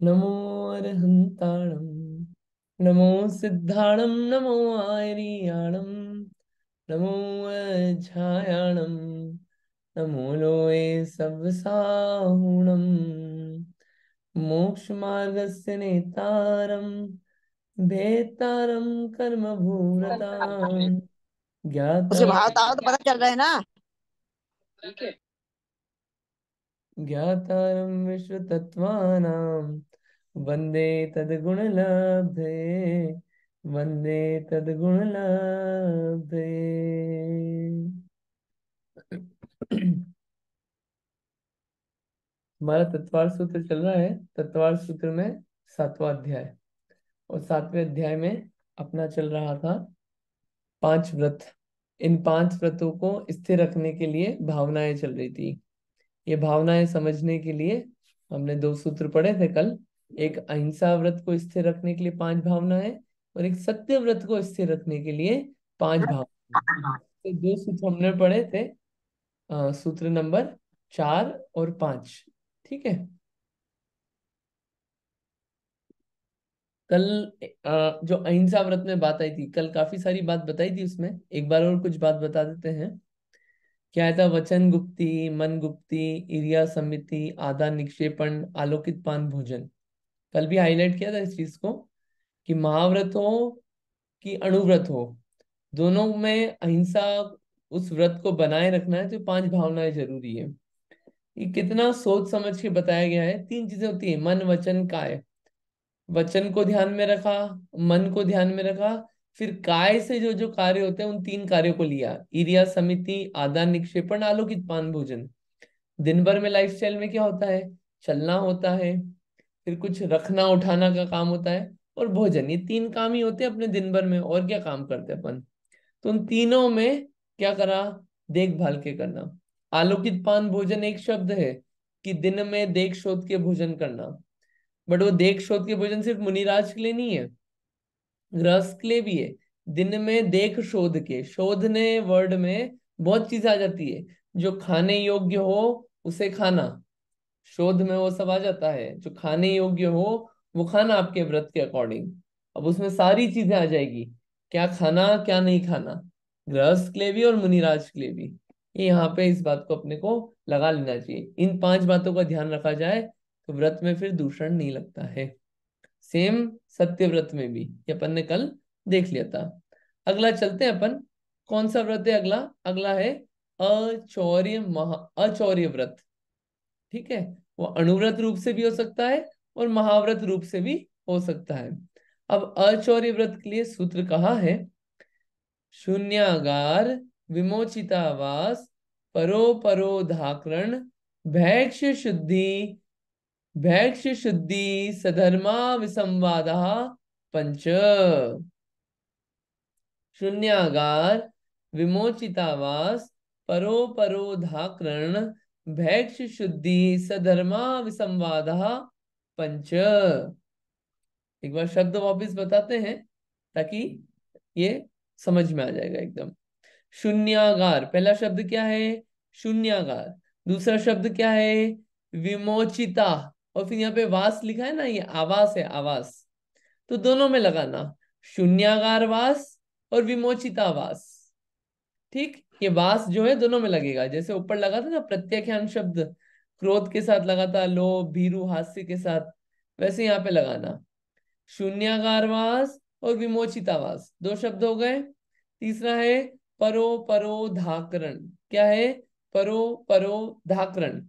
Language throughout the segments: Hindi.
नमो अरहंताणं नमो सिद्धाणं नमो आर्याणं नमो अज्ञायाणं नमो लोये सव्साहुणं मोक्षमार्गस्य नेतारं भेतारं कर्मभूरतां उसे ज्ञाता भाव ताव तो पता चल रहा है ना। ज्ञातारं विश्वतत्त्वानां वन्दे तद्गुणलब्धे वन्दे तद्गुणलब्धे। हमारा तत्वार सूत्र चल रहा है। तत्वार सूत्र में 7वां अध्याय, और 7वें अध्याय में अपना चल रहा था 5 व्रत। इन 5 व्रतों को स्थिर रखने के लिए भावनाएं चल रही थी। ये भावनाएं समझने के लिए हमने 2 सूत्र पढ़े थे कल। एक अहिंसा व्रत को स्थिर रखने के लिए 5 भावनाएं, और एक सत्य व्रत को स्थिर रखने के लिए 5 भावनाएं। तो 2 सूत्र हमने पढ़े थे, सूत्र नंबर 4 और 5। ठीक है। कल जो अहिंसा व्रत में बात आई थी, कल काफी सारी बात बताई थी, उसमें एक बार और कुछ बात बता देते हैं। क्या था? वचन गुप्ती, मन गुप्ती, इरिया समिति, आदान निक्षेपण, आलोकित पान भोजन। कल भी हाईलाइट किया था इस चीज को कि महाव्रत हो कि अणुव्रत हो, दोनों में अहिंसा उस व्रत को बनाए रखना है तो 5 भावनाएं जरूरी है। ये कितना सोच समझ के बताया गया है। 3 चीजें होती है, मन वचन काय। वचन को ध्यान में रखा, मन को ध्यान में रखा, फिर काय से जो जो कार्य होते हैं उन 3 कार्यों को लिया, इरिया समिति, आदान निक्षेपण, आलोकित पान भोजन। दिन भर में लाइफस्टाइल में क्या होता है? चलना होता है, फिर कुछ रखना उठाना का काम होता है, और भोजन। ये 3 काम ही होते हैं अपने दिन भर में। और क्या काम करते हैं अपन? तो उन तीनों में क्या करा? देखभाल के करना। आलोकित पान भोजन एक शब्द है कि दिन में देख शोध के भोजन करना। बट वो देख शोध के भोजन सिर्फ मुनिराज के लिए नहीं है, गृहस्थ के लिए भी है। दिन में देख शोध के, शोधने वर्ड में बहुत चीज आ जाती है। जो खाने योग्य हो उसे खाना, शोध में वो सब आ जाता है। जो खाने योग्य हो वो खाना आपके व्रत के अकॉर्डिंग। अब उसमें सारी चीजें आ जाएगी, क्या खाना क्या नहीं खाना, गृहस्थ के लिए भी और मुनिराज के लिए भी। ये यहाँ पे इस बात को अपने को लगा लेना चाहिए। इन 5 बातों का ध्यान रखा जाए तो व्रत में फिर दूषण नहीं लगता है। सेम सत्य व्रत में भी, ये अपन ने कल देख लिया था। अगला चलते हैं अपन। कौन सा व्रत है अगला? अगला है अचौर्य व्रत। ठीक है। वो अणुव्रत रूप से भी हो सकता है और महाव्रत रूप से भी हो सकता है। अब अचौर्य व्रत के लिए सूत्र कहा है, शून्यागार, विमोचितावास, परो परो धाकरण, भैक्ष शुद्धि, भैक्ष शुद्धि, सधर्मा विसंवादा, पंच। शून्यागार, विमोचितावास, परो परो धाकरण, भैक्ष शुद्धि, सधर्मा विसंवादा, पंच। एक बार शब्द वापिस बताते हैं ताकि ये समझ में आ जाएगा एकदम। शून्यागार, पहला शब्द क्या है? शून्यागार। दूसरा शब्द क्या है? विमोचिता। और फिर यहाँ पे वास लिखा है ना, ये आवास है, आवास। तो दोनों में लगाना, शून्यागार वास और विमोचिता वास। ठीक, ये वास जो है दोनों में लगेगा। जैसे ऊपर लगा था ना प्रत्याख्यान शब्द, क्रोध के साथ लगा था, लोभ भीरु हास्य के साथ, वैसे यहाँ पे लगाना। शून्यागारवास और विमोचितावास, 2 शब्द हो गए। तीसरा है परो परो धाकरण। क्या है? परो परो धाकरण।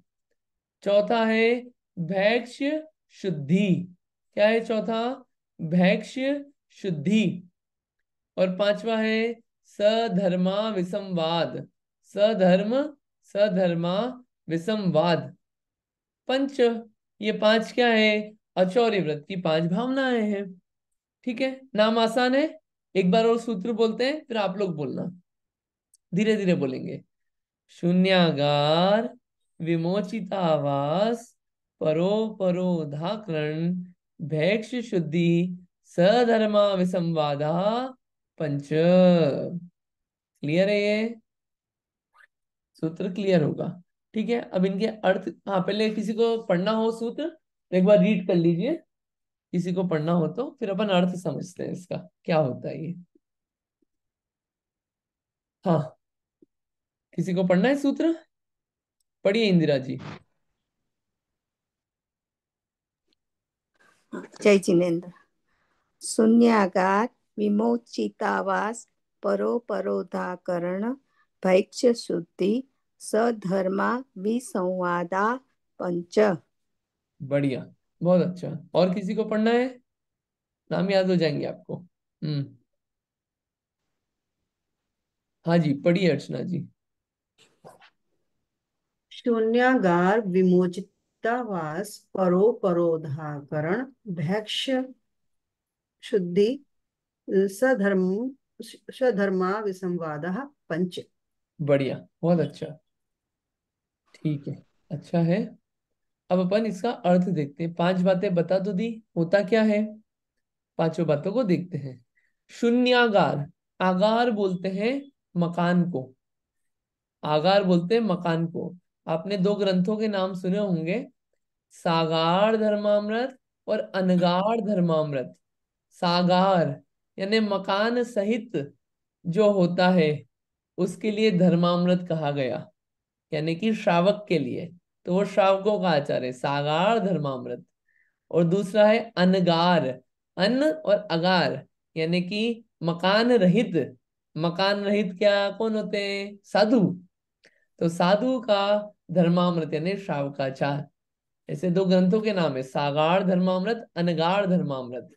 चौथा है भैक्ष शुद्धि। क्या है चौथा? भैक्ष शुद्धि। और पांचवा है सधर्मा विसंवाद। सधर्म, सधर्मा विसंवाद, पंच। ये 5 क्या है? अचौर्य व्रत की 5 भावनाएं हैं। ठीक है, नाम आसान है। एक बार और सूत्र बोलते हैं, फिर आप लोग बोलना, धीरे धीरे बोलेंगे। शून्यागार, विमोचितावास, परो परो धाकरण, भैक्ष शुद्धि, सधर्मा विसंवादा, पंच। क्लियर है ये? सूत्र क्लियर होगा। ठीक है। अब इनके अर्थ, हाँ, पहले किसी को पढ़ना हो सूत्र तो एक बार रीड कर लीजिए, किसी को पढ़ना हो तो, फिर अपन अर्थ समझते हैं इसका क्या होता है ये। हाँ, किसी को पढ़ना है सूत्र? पढ़िए इंदिरा जी। जय जिनेन्द्र। शून्यागार, विमोचितावास, परोपरोधाकरण, भैक्ष्य शुद्धि, सधर्मा विसंवादा पंच। बढ़िया, बहुत अच्छा। और किसी को पढ़ना है? नाम याद हो जाएंगे आपको। हाँ जी, पढ़िए अर्चना जी। शून्यागार, विमोचितावास, परोपरोधाकरण, भैक्ष्य शुद्धि, सधर्म सधर्मा विसंवादः पंच। बढ़िया, बहुत अच्छा। ठीक है, अच्छा है। अब अपन इसका अर्थ देखते हैं। 5 बातें बता तो दी, होता क्या है, पांचों बातों को देखते हैं। शून्यागार, आगार बोलते हैं मकान को, आगार बोलते हैं मकान को। आपने 2 ग्रंथों के नाम सुने होंगे, सागार धर्मामृत और अनगार धर्मामृत। सागार यानी मकान सहित जो होता है, उसके लिए धर्मामृत कहा गया, यानी कि श्रावक के लिए। तो वो श्रावकों का आचार है, सागार धर्मामृत। और दूसरा है अनगार, अन्न और अगार, यानी कि मकान रहित। मकान रहित क्या कौन होते हैं? साधु। तो साधु का धर्मामृत यानी श्रावकाचार। ऐसे 2 ग्रंथों के नाम है, सागार धर्मामृत, अनगार धर्मामृत।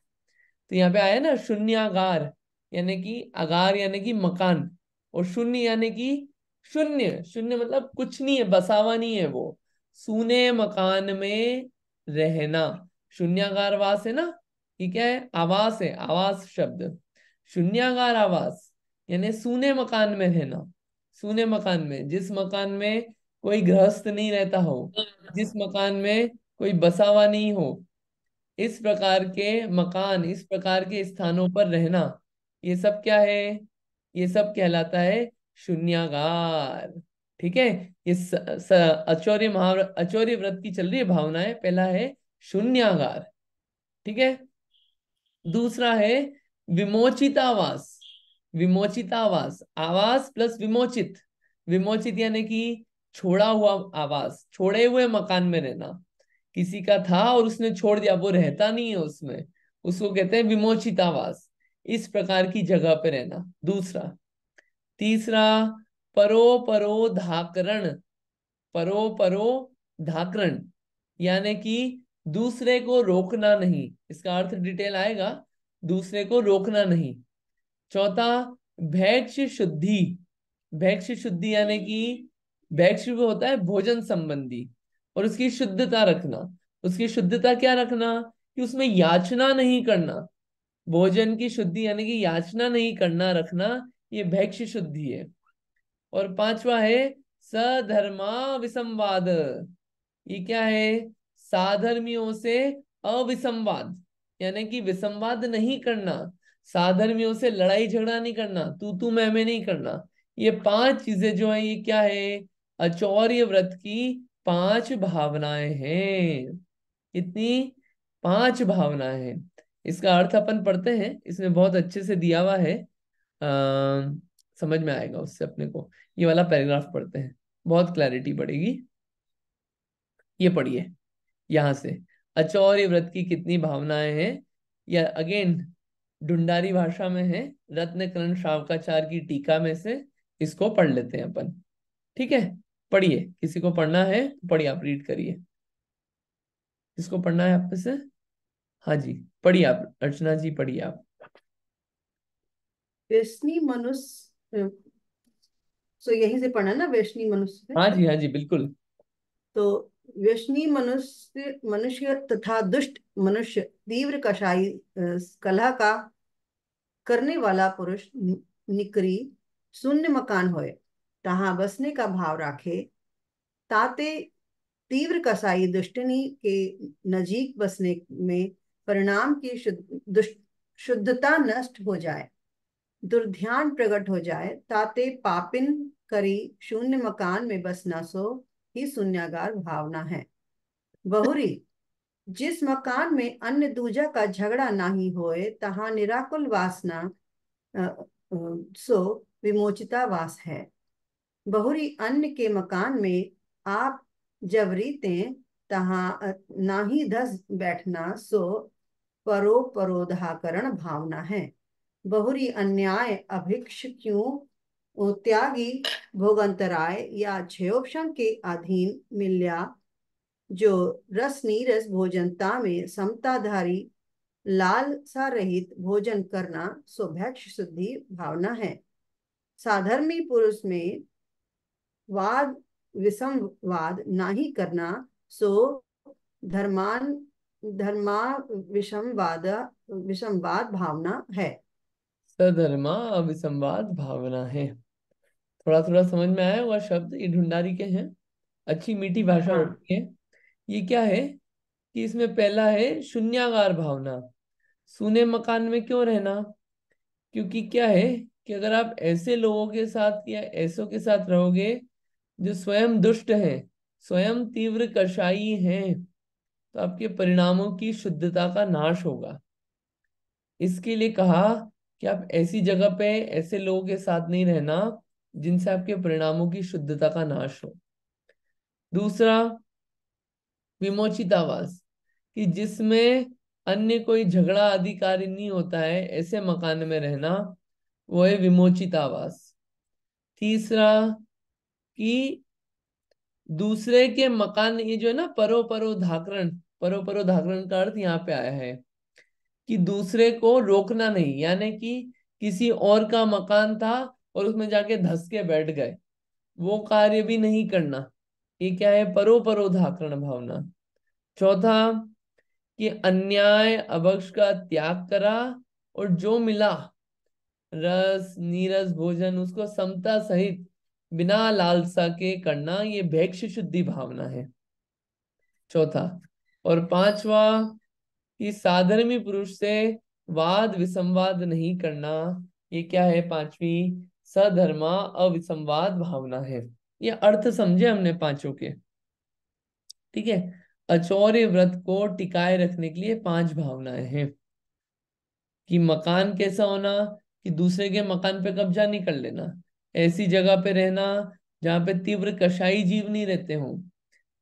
तो यहाँ पे आया ना शून्यागार, यानी कि अगार यानी कि मकान, और शून्य यानी कि शून्य। शून्य मतलब कुछ नहीं है, बसावा नहीं है वो, सूने मकान में रहना। शून्यागार वास है ना, ये क्या है? आवास है, आवास शब्द। शून्यागार आवास यानी सूने मकान में रहना। सूने मकान में, जिस मकान में कोई गृहस्थ नहीं रहता हो, जिस मकान में कोई बसावा नहीं हो, इस प्रकार के मकान, इस प्रकार के स्थानों पर रहना, ये सब क्या है? ये सब कहलाता है शून्यागार। ठीक है। ये अचौर्य महाव्रत, अचौर्य व्रत की चल रही है भावनाएं। पहला है शून्यागार, ठीक है। दूसरा है विमोचितावास। विमोचितावास, आवास प्लस विमोचित। विमोचित यानी कि छोड़ा हुआ आवास, छोड़े हुए मकान में रहना। किसी का था और उसने छोड़ दिया, वो रहता नहीं है उसमें, उसको कहते हैं विमोचितावास। इस प्रकार की जगह पे रहना, दूसरा। तीसरा, परो परो धाकरण। परो परो धाकरण यानी कि दूसरे को रोकना नहीं, इसका अर्थ डिटेल आएगा, दूसरे को रोकना नहीं। चौथा, भैक्ष्य शुद्धि। भैक्ष्य शुद्धि यानी कि भैक्ष्य भी होता है भोजन संबंधी, और उसकी शुद्धता रखना। उसकी शुद्धता क्या रखना? कि उसमें याचना नहीं करना। भोजन की शुद्धि यानी कि याचना नहीं करना, रखना, ये भैक्ष्य शुद्धि है। और पांचवा है सधर्मा विसंवाद। ये क्या है? साधर्मियों से अविसंवाद, यानी कि विसंवाद नहीं करना, साधर्मियों से लड़ाई झगड़ा नहीं करना, तू मैं नहीं करना। ये 5 चीजें जो है, ये क्या है? अचौर्य व्रत की 5 भावनाएं हैं। कितनी? 5 भावनाएं हैं। इसका अर्थ अपन पढ़ते हैं, इसमें बहुत अच्छे से दिया हुआ है। समझ में आएगा उससे अपने को। ये वाला पैराग्राफ पढ़ते हैं, बहुत क्लैरिटी बढ़ेगी। ये पढ़िए यहां से, अचौर्य व्रत की कितनी भावनाएं हैं। या अगेन ढूंढारी भाषा में है, रत्नकरण शावकाचार की टीका में से इसको पढ़ लेते हैं अपन। ठीक है, पढ़िए। किसी को पढ़ना है तो पढ़िए, आप रीड करिए। किसको पढ़ना है आप में से? हाँ जी, पढ़िए आप, अर्चना जी पढ़िए आप। व्यसनी मनुष्य, सो यहीं से पढ़ना ना, व्यसनी मनुष्य से। हाँ जी, हाँ जी, बिल्कुल। तो व्यसनी मनुष्य, मनुष्य तथा दुष्ट मनुष्य, तीव्र कषाई कलह का करने वाला पुरुष निकरी शून्य मकान होए, तहाँ बसने का भाव राखे, ताते तीव्र कसाई दुष्टनी के नजीक बसने में परिणाम की शुद्धता नष्ट हो जाए, दुर्ध्यान प्रकट हो जाए, ताते पापिन करी शून्य मकान में बसना, सो ही शून्यागार भावना है। बहुरी जिस मकान में अन्य दूजा का झगड़ा नाही होए तहाँ निराकुल वासना अ, सो विमोचिता वास है। बहुरी अन्य के मकान में आप जब रीते तहाँ नाही धस बैठना सो परोधाकरण भावना है। बहुरी अन्याय अभिक्ष क्यों त्यागी भोगंतराय या क्षयोपम के अधीन मिल्या जो रस नीरस भोजनता में समताधारी लालसा रहित भोजन करना सौभाग्य शुद्धि भावना है। साधर्मी पुरुष में वाद विसंवाद नहीं करना सो धर्मान धर्मा विषमवाद भावना है। सधर्मा अविसंवाद भावना है। थोड़ा थोड़ा समझ में आया हुआ शब्द, ये ढूंढारी के हैं, अच्छी मीठी भाषा हाँ होती है। ये क्या है कि इसमें पहला है शून्यागार भावना। सूने मकान में क्यों रहना? क्योंकि क्या है कि अगर आप ऐसे लोगों के साथ या ऐसों के साथ रहोगे जो स्वयं दुष्ट हैं, स्वयं तीव्र कषाई हैं, तो आपके परिणामों की शुद्धता का नाश होगा। इसके लिए कहा कि आप ऐसी जगह पे ऐसे लोगों के साथ नहीं रहना जिनसे आपके परिणामों की शुद्धता का नाश हो। दूसरा, विमोचितावास, कि जिसमें अन्य कोई झगड़ा अधिकारी नहीं होता है, ऐसे मकान में रहना, वो है विमोचितावास। तीसरा, कि दूसरे के मकान, ये जो है ना परो धाकरण का अर्थ यहाँ पे आया है कि दूसरे को रोकना नहीं, यानी कि किसी और का मकान था और उसमें जाके धस के बैठ गए, वो कार्य भी नहीं करना। ये क्या है? परो धाकरण भावना। चौथा, कि अन्याय अभक्ष का त्याग करा और जो मिला रस नीरस भोजन उसको समता सहित बिना लालसा के करना, ये भैक्ष शुद्धि भावना है। चौथा। और पांचवा, कि साधर्मी पुरुष से वाद विसंवाद नहीं करना, ये क्या है? पांचवी सधर्मा अविसंवाद भावना है। ये अर्थ समझे हमने पांचों के, ठीक है। अचौर्य व्रत को टिकाए रखने के लिए पांच भावनाएं हैं। कि मकान कैसा होना? कि दूसरे के मकान पे कब्जा नहीं कर लेना, ऐसी जगह पे रहना जहाँ पे तीव्र कषाई जीव नहीं रहते हों,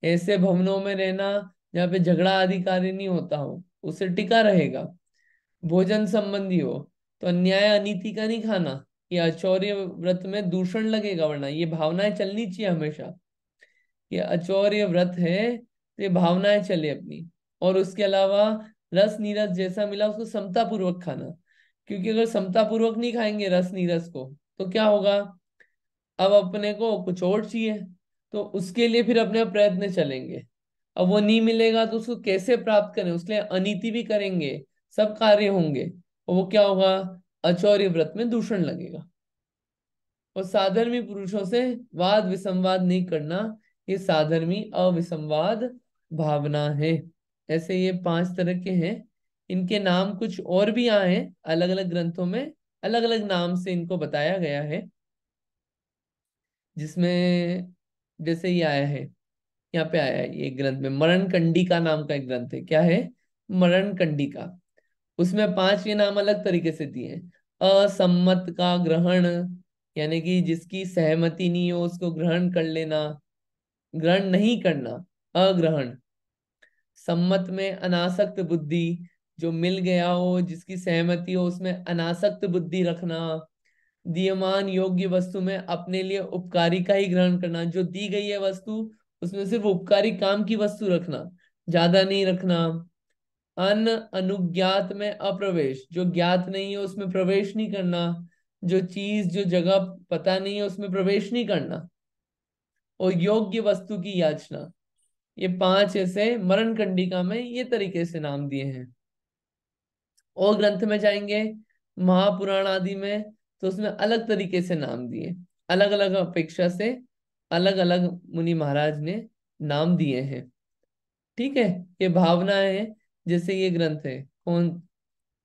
ऐसे भवनों में रहना जहाँ पे झगड़ा आदि कार्य नहीं होता हो, उससे टिका रहेगा। भोजन संबंधी हो तो अन्याय अनीति का नहीं खाना, ये अचौर्य व्रत में दूषण लगेगा, वरना ये भावनाएं चलनी चाहिए हमेशा। ये अचौर्य व्रत है तो ये भावनाएं चले अपनी। और उसके अलावा रस नीरस जैसा मिला उसको समता पूर्वक खाना, क्योंकि अगर समता पूर्वक नहीं खाएंगे रस नीरस को तो क्या होगा? अब अपने को कुछ और चाहिए, तो उसके लिए फिर अपने प्रयत्न चलेंगे। अब वो नहीं मिलेगा तो उसको कैसे प्राप्त करें, उसके लिए अनीति भी करेंगे, सब कार्य होंगे, और वो क्या होगा? अचौर्य व्रत में दूषण लगेगा। और साधर्मी पुरुषों से वाद विसंवाद नहीं करना, ये साधर्मी अविसंवाद भावना है। ऐसे ये पांच तरह के हैं। इनके नाम कुछ और भी आए हैं अलग अलग ग्रंथों में, अलग अलग नाम से इनको बताया गया है। जिसमें जैसे ये आया है, यहाँ पे आया है ये ग्रंथ में, मरण कंडिका नाम का एक ग्रंथ है। क्या है? मरण कंडिका। उसमें पांच ये नाम अलग तरीके से दिए हैं। असम्मत का ग्रहण, यानी कि जिसकी सहमति नहीं हो उसको ग्रहण कर लेना, ग्रहण नहीं करना, अग्रहण। सम्मत में अनासक्त बुद्धि, जो मिल गया हो जिसकी सहमति हो उसमें अनासक्त बुद्धि रखना। दीयमान योग्य वस्तु में अपने लिए उपकारी का ही ग्रहण करना, जो दी गई है वस्तु उसमें सिर्फ उपकारी काम की वस्तु रखना, ज्यादा नहीं रखना। अन अनुज्ञात में अप्रवेश, जो ज्ञात नहीं है उसमें प्रवेश नहीं करना, जो चीज जो जगह पता नहीं है उसमें प्रवेश नहीं करना। और योग्य वस्तु की याचना। ये पांच ऐसे मरण कंडिका में ये तरीके से नाम दिए हैं। और ग्रंथ में जाएंगे महापुराण आदि में, तो उसमें अलग तरीके से नाम दिए, अलग अलग अपेक्षा से अलग अलग मुनि महाराज ने नाम दिए हैं। ठीक है। ये भावनाएं हैं। जैसे ये ग्रंथ है कौन,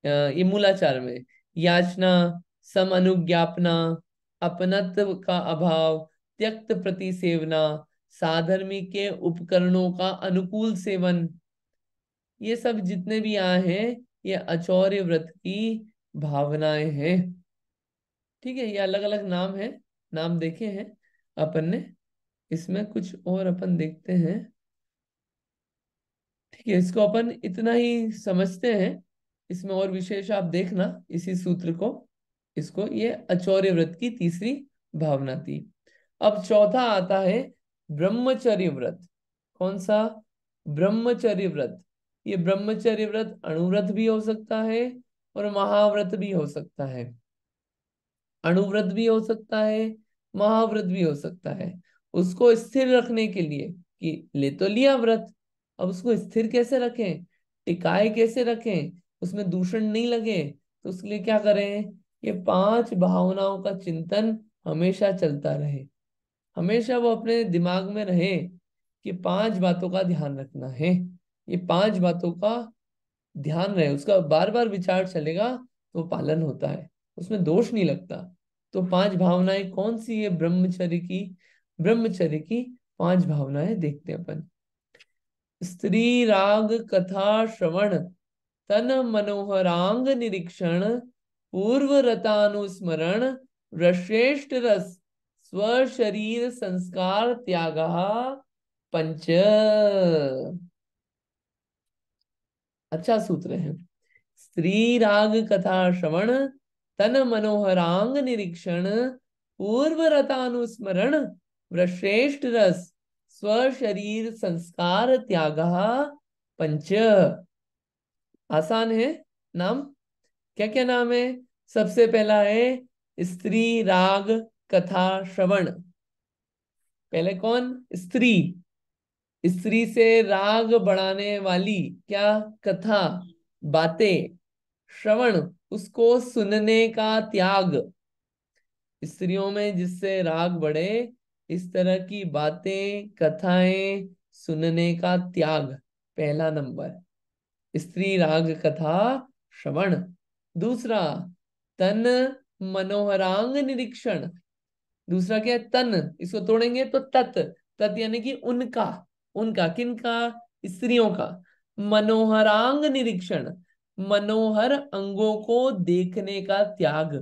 ये मूलाचार में, याचना, सम अनुज्ञापना, अपनत्व का अभाव, त्यक्त प्रति सेवना, साधर्मी के उपकरणों का अनुकूल सेवन, ये सब जितने भी आए हैं ये अचौर्य व्रत की भावनाएं हैं। ठीक है, ये अलग अलग नाम है, नाम देखे हैं अपन ने। इसमें कुछ और अपन देखते हैं। ठीक है, इसको अपन इतना ही समझते हैं, इसमें और विशेष आप देखना इसी सूत्र को। इसको ये अचौर्य व्रत की तीसरी भावना थी। अब चौथा आता है ब्रह्मचर्य व्रत। कौन सा? ब्रह्मचर्य व्रत। ये ब्रह्मचर्य व्रत अणुव्रत भी हो सकता है और महाव्रत भी हो सकता है। अणुव्रत भी हो सकता है, महाव्रत भी हो सकता है। उसको स्थिर रखने के लिए कि ले तो लिया व्रत, अब उसको स्थिर कैसे रखें, टिकाए कैसे रखें, उसमें दूषण नहीं लगे, तो उसके लिए क्या करें? ये पांच भावनाओं का चिंतन हमेशा चलता रहे। हमेशा वो अपने दिमाग में रहे कि पांच बातों का ध्यान रखना है। ये पांच बातों का ध्यान रहे, उसका बार बार विचार चलेगा तो पालन होता है, उसमें दोष नहीं लगता। तो पांच भावनाएं कौन सी है ब्रह्मचर्य की? ब्रह्मचर्य की पांच भावनाएं देखते हैं अपन। स्त्री राग कथा श्रवण, तन मनोहरांग निरीक्षण, पूर्व रतानुस्मरण, रश्रेष्ठ रस, स्व शरीर संस्कार त्याग, पंच। अच्छा सूत्र है। स्त्री राग कथा श्रवण, तन मनोहरांग निरीक्षण, पूर्व रतानुस्मरण, वृश्रेष्ठ रस, स्व शरीर संस्कार त्याग, पंच। आसान है नाम। क्या क्या नाम है? सबसे पहला है स्त्री राग कथा श्रवण। पहले कौन? स्त्री। स्त्री से राग बढ़ाने वाली क्या? कथा, बातें। श्रवण, उसको सुनने का त्याग। स्त्रियों में जिससे राग बढ़े, इस तरह की बातें कथाएं सुनने का त्याग, पहला नंबर। स्त्री राग कथा श्रवण। दूसरा, तन मनोहरांग निरीक्षण। दूसरा क्या है? तन, इसको तोड़ेंगे तो तत्। तत् यानी कि उनका। उनका किनका? स्त्रियों का। मनोहरांग निरीक्षण, मनोहर अंगों को देखने का त्याग।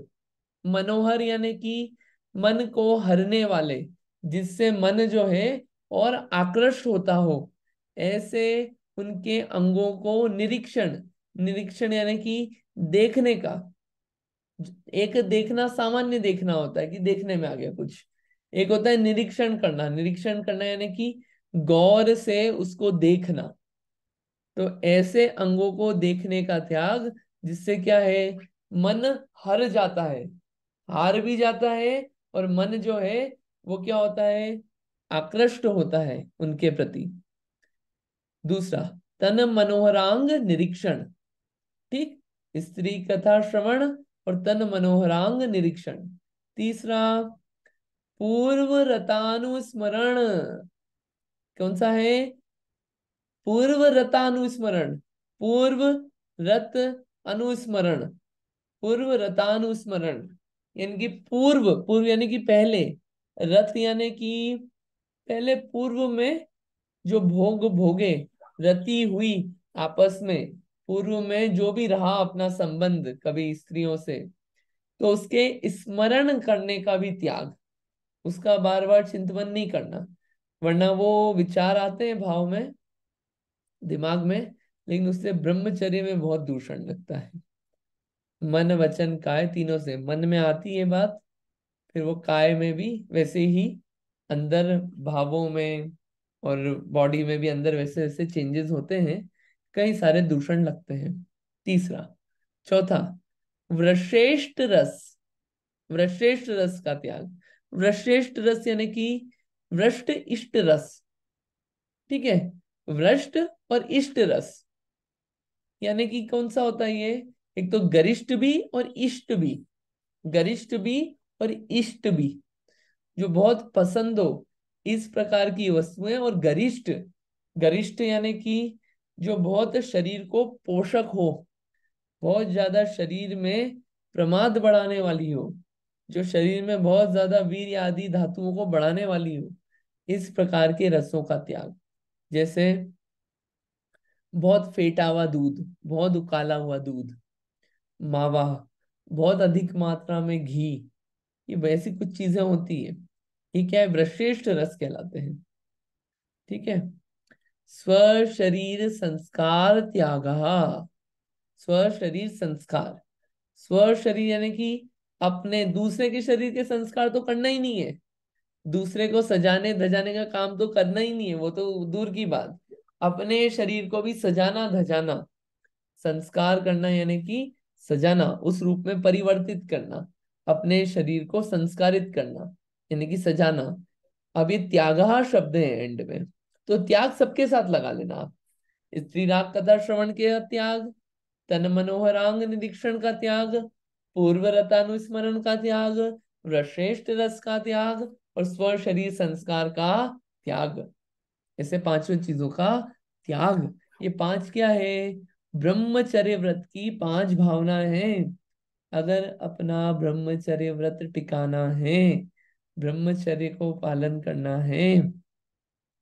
मनोहर यानी कि मन को हरने वाले, जिससे मन जो है और आकृष्ट होता हो, ऐसे उनके अंगों को निरीक्षण। निरीक्षण यानी कि देखने का। एक देखना सामान्य देखना होता है कि देखने में आ गया कुछ, एक होता है निरीक्षण करना। निरीक्षण करना यानी कि गौर से उसको देखना। तो ऐसे अंगों को देखने का त्याग, जिससे क्या है? मन हर जाता है, हार भी जाता है, और मन जो है वो क्या होता है? आकृष्ट होता है उनके प्रति। दूसरा, तन मनोहरांग निरीक्षण। ठीक, स्त्री कथा श्रवण और तन मनोहरांग निरीक्षण। तीसरा, पूर्व रतानुस्मरण। कौन सा है? पूर्व रतानुस्मरण। पूर्व रत अनुस्मरण। पूर्व रतानुस्मरण यानी कि पूर्व, पूर्व यानी कि पहले, रत यानी कि पहले, पूर्व में जो भोग भोगे, रति हुई आपस में, पूर्व में जो भी रहा अपना संबंध कभी स्त्रियों से, तो उसके स्मरण करने का भी त्याग। उसका बार बार चिंतन नहीं करना, वरना वो विचार आते हैं भाव में, दिमाग में, लेकिन उससे ब्रह्मचर्य में बहुत दूषण लगता है। मन वचन काय तीनों से मन में आती है बात, फिर वो काय में भी वैसे ही, अंदर भावों में और बॉडी में भी अंदर वैसे वैसे चेंजेस होते हैं, कई सारे दूषण लगते हैं। तीसरा, चौथा, वृश्रेष्ठ रस। वृश्रेष्ठ रस का त्याग। वृश्रेष्ठ रस यानी कि वृष्ट इष्ट रस। ठीक है, वृष्ट और इष्ट रस यानी कि कौन सा होता है ये? एक तो गरिष्ठ भी और इष्ट भी। गरिष्ठ भी और इष्ट भी, जो बहुत पसंद हो इस प्रकार की वस्तुएं। और गरिष्ठ, गरिष्ठ यानी कि जो बहुत शरीर को पोषक हो, बहुत ज्यादा शरीर में प्रमाद बढ़ाने वाली हो, जो शरीर में बहुत ज्यादा वीर्य आदि धातुओं को बढ़ाने वाली हो, इस प्रकार के रसों का त्याग। जैसे बहुत फेटा हुआ दूध, बहुत उकाला हुआ दूध। मावा, बहुत अधिक मात्रा में घी। ये वैसी कुछ चीजें होती है, ये क्या है, वृश्रेष्ठ रस कहलाते हैं। ठीक है। स्व शरीर संस्कार त्याग। स्व शरीर संस्कार, स्व शरीर यानी कि अपने दूसरे के शरीर के संस्कार तो करना ही नहीं है, दूसरे को सजाने धजाने का काम तो करना ही नहीं है, वो तो दूर की बात। अपने शरीर को भी सजाना धजाना, संस्कार करना यानी कि सजाना, उस रूप में परिवर्तित करना, अपने शरीर को संस्कारित करना यानी कि सजाना। अब ये त्यागः शब्द है एंड में, तो त्याग सबके साथ लगा लेना आप। स्त्री राग कथा श्रवण के त्याग, तन मनोहरांग निरीक्षण का त्याग, पूर्व रतानुस्मरण का त्याग, श्रेष्ठ रस का त्याग, और स्व शरीर संस्कार का त्याग। ऐसे पांचों चीजों का त्याग। ये पांच क्या है, ब्रह्मचर्य व्रत की पांच भावना है। अगर अपना ब्रह्मचर्य व्रत टिकाना है, ब्रह्मचर्य को पालन करना है,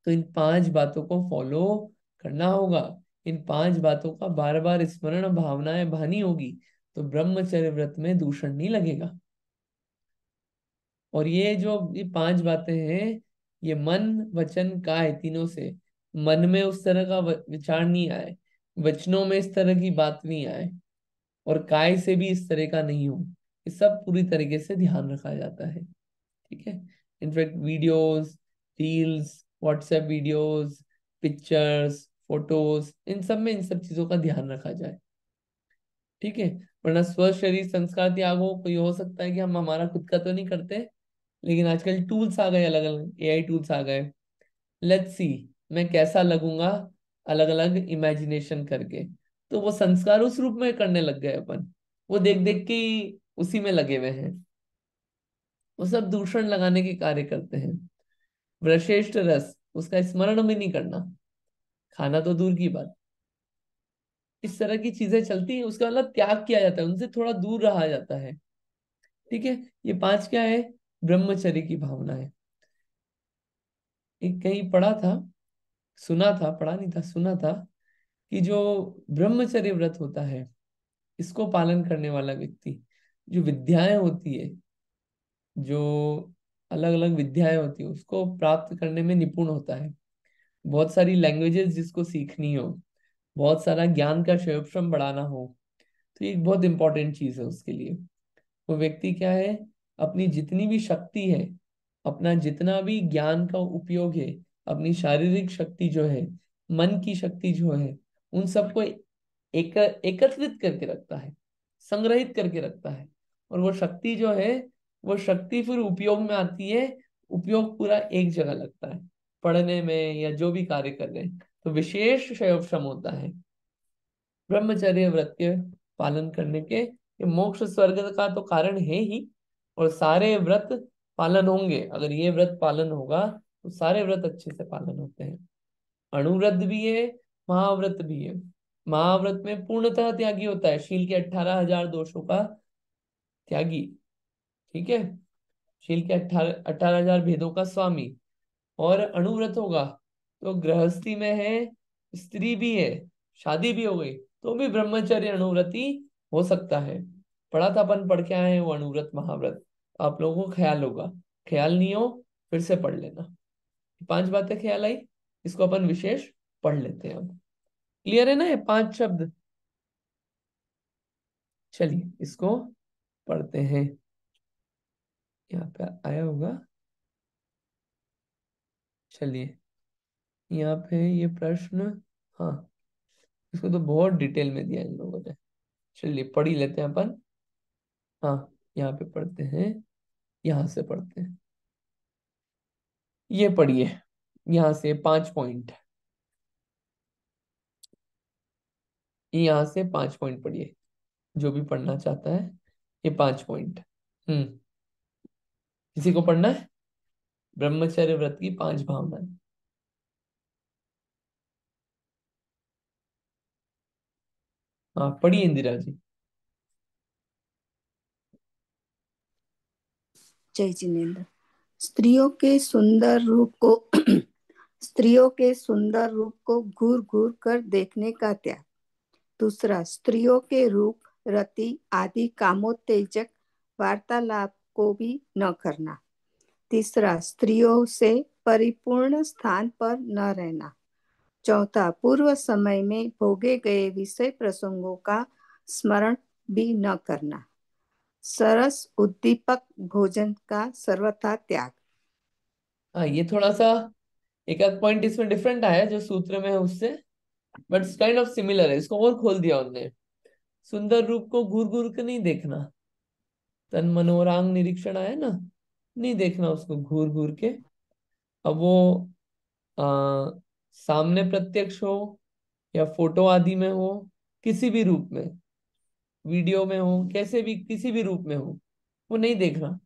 तो इन पांच बातों को फॉलो करना होगा। इन पांच बातों का बार बार स्मरण, भावनाएं भानी होगी, तो ब्रह्मचर्य व्रत में दूषण नहीं लगेगा। और ये जो ये पांच बातें हैं, ये मन वचन काय तीनों से, मन में उस तरह का विचार नहीं आए, वचनों में इस तरह की बात नहीं आए, और काय से भी इस तरह का नहीं हो, ये सब पूरी तरीके से ध्यान रखा जाता है। ठीक है। In fact videos, reels, WhatsApp videos, pictures, photos, इन सब में इन सब चीजों का ध्यान रखा जाए। ठीक है। वरना स्व शरीर संस्कार त्याग हो, कोई हो सकता है कि हम हमारा खुद का तो नहीं करते, लेकिन आजकल टूल्स आ गए, अलग अलग एआई टूल्स आ गए। लेट्स सी मैं कैसा लगूंगा, अलग अलग इमेजिनेशन करके, तो वो संस्कार उस रूप में करने लग गए अपन, वो देख देख के ही उसी में लगे हुए हैं, वो सब दूषण लगाने के कार्य करते हैं। वृश्रेष्ठ रस, उसका स्मरण भी नहीं करना, खाना तो दूर की बात। इस तरह की चीजें चलती हैं, उसका मतलब त्याग किया जाता है, उनसे थोड़ा दूर रहा जाता है। ठीक है। ये पांच क्या है, ब्रह्मचर्य की भावना है। एक कहीं पढ़ा था, सुना था, पढ़ा नहीं था, सुना था कि जो ब्रह्मचर्य व्रत होता है, इसको पालन करने वाला व्यक्ति, जो विद्याएं होती है, जो अलग अलग विद्याएं होती है, उसको प्राप्त करने में निपुण होता है। बहुत सारी लैंग्वेजेस जिसको सीखनी हो, बहुत सारा ज्ञान का क्षयोक्षम बढ़ाना हो, तो ये एक बहुत इंपॉर्टेंट चीज है उसके लिए। वो व्यक्ति क्या है, अपनी जितनी भी शक्ति है, अपना जितना भी ज्ञान का उपयोग है, अपनी शारीरिक शक्ति जो है, मन की शक्ति जो है, उन सबको एकत्रित करके रखता है, संग्रहित करके रखता है। और वो शक्ति जो है, वो शक्ति फिर उपयोग में आती है, उपयोग पूरा एक जगह लगता है, पढ़ने में या जो भी कार्य कर रहे हैं, तो विशेष क्षयोक्षम होता है ब्रह्मचर्य व्रत के पालन करने के। ये मोक्ष स्वर्ग का तो कारण है ही, और सारे व्रत पालन होंगे, अगर ये व्रत पालन होगा तो सारे व्रत अच्छे से पालन होते हैं। अणुव्रत भी है, महाव्रत भी है। महाव्रत में पूर्णतः त्यागी होता है, शील के 18,000 दोषों का त्यागी। ठीक है। शील के 18,000 भेदों का स्वामी। और अणुव्रत होगा तो गृहस्थी में है, स्त्री भी है, शादी भी हो गई, तो भी ब्रह्मचर्य अणुव्रती हो सकता है। पढ़ा था अपन, पढ़ के आए हैं वो अणुव्रत महाव्रत, आप लोगों को ख्याल होगा, ख्याल नहीं हो फिर से पढ़ लेना। पांच बातें ख्याल आई, इसको अपन विशेष पढ़ लेते हैं अब। क्लियर है ना ये पांच शब्द? चलिए इसको पढ़ते हैं, यहाँ पे आया होगा। चलिए यहाँ पे ये प्रश्न, हाँ, इसको तो बहुत डिटेल में दिया इन लोगों ने। चलिए पढ़ ही लेते हैं अपन। हाँ, यहाँ पे पढ़ते हैं, यहाँ से पढ़ते हैं। ये पढ़िए, यहाँ से 5 पॉइंट, यहाँ से 5 पॉइंट पढ़िए, जो भी पढ़ना चाहता है। ये 5 पॉइंट, किसी को पढ़ना है? ब्रह्मचर्य व्रत की पांच भावनाएं। हाँ पढ़िए इंदिरा जी। जय जिनेन्द्र। स्त्रियों के सुंदर रूप को स्त्रियों के सुंदर रूप को घूर घूर कर देखने का त्याग। दूसरा, स्त्रियों के रूप, रति आदि कामोत्तेजक वार्तालाप को भी न करना। तीसरा, स्त्रियों से परिपूर्ण स्थान पर न रहना। चौथा, पूर्व समय में भोगे गए विषय प्रसंगों का स्मरण भी न करना। सरस उद्दीपक भोजन का सर्वथा त्याग। हाँ, ये थोड़ा सा एक आध पॉइंट इसमें डिफरेंट आया जो सूत्र में है उससे, बट काइंड ऑफ सिमिलर है। इसको और खोल दिया उनने। सुंदर रूप को घूर घूर के नहीं देखना, तन मनोरांग निरीक्षण आया ना, नहीं देखना उसको घूर घूर के। अब वो आ, सामने प्रत्यक्ष हो या फोटो आदि में हो, किसी भी रूप में, वीडियो में हो, कैसे भी किसी भी रूप में हो, वो नहीं देखना।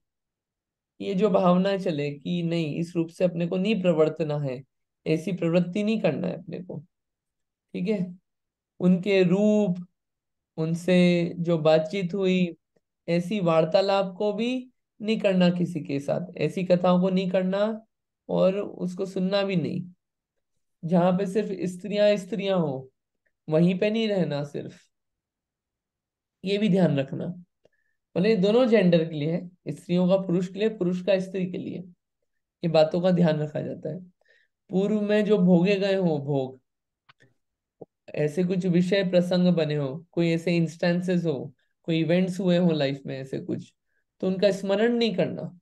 ये जो भावनाएं चले कि नहीं, इस रूप से अपने को नहीं प्रवर्तना है, ऐसी प्रवृत्ति नहीं करना है अपने को। ठीक है। उनके रूप, उनसे जो बातचीत हुई, ऐसी वार्तालाप को भी नहीं करना, किसी के साथ ऐसी कथाओं को नहीं करना, और उसको सुनना भी नहीं। जहां पे सिर्फ स्त्रियां स्त्रियां हो, वहीं पे नहीं रहना सिर्फ, ये भी ध्यान रखना। मतलब ये दोनों जेंडर के लिए है, स्त्रियों का पुरुष के लिए, पुरुष का स्त्री के लिए, ये बातों का ध्यान रखा जाता है। पूर्व में जो भोगे गए हो भोग, ऐसे कुछ विषय प्रसंग बने हो, कोई ऐसे इंस्टेंसेस हो, कोई इवेंट्स हुए हो लाइफ में ऐसे कुछ, तो उनका स्मरण नहीं करना।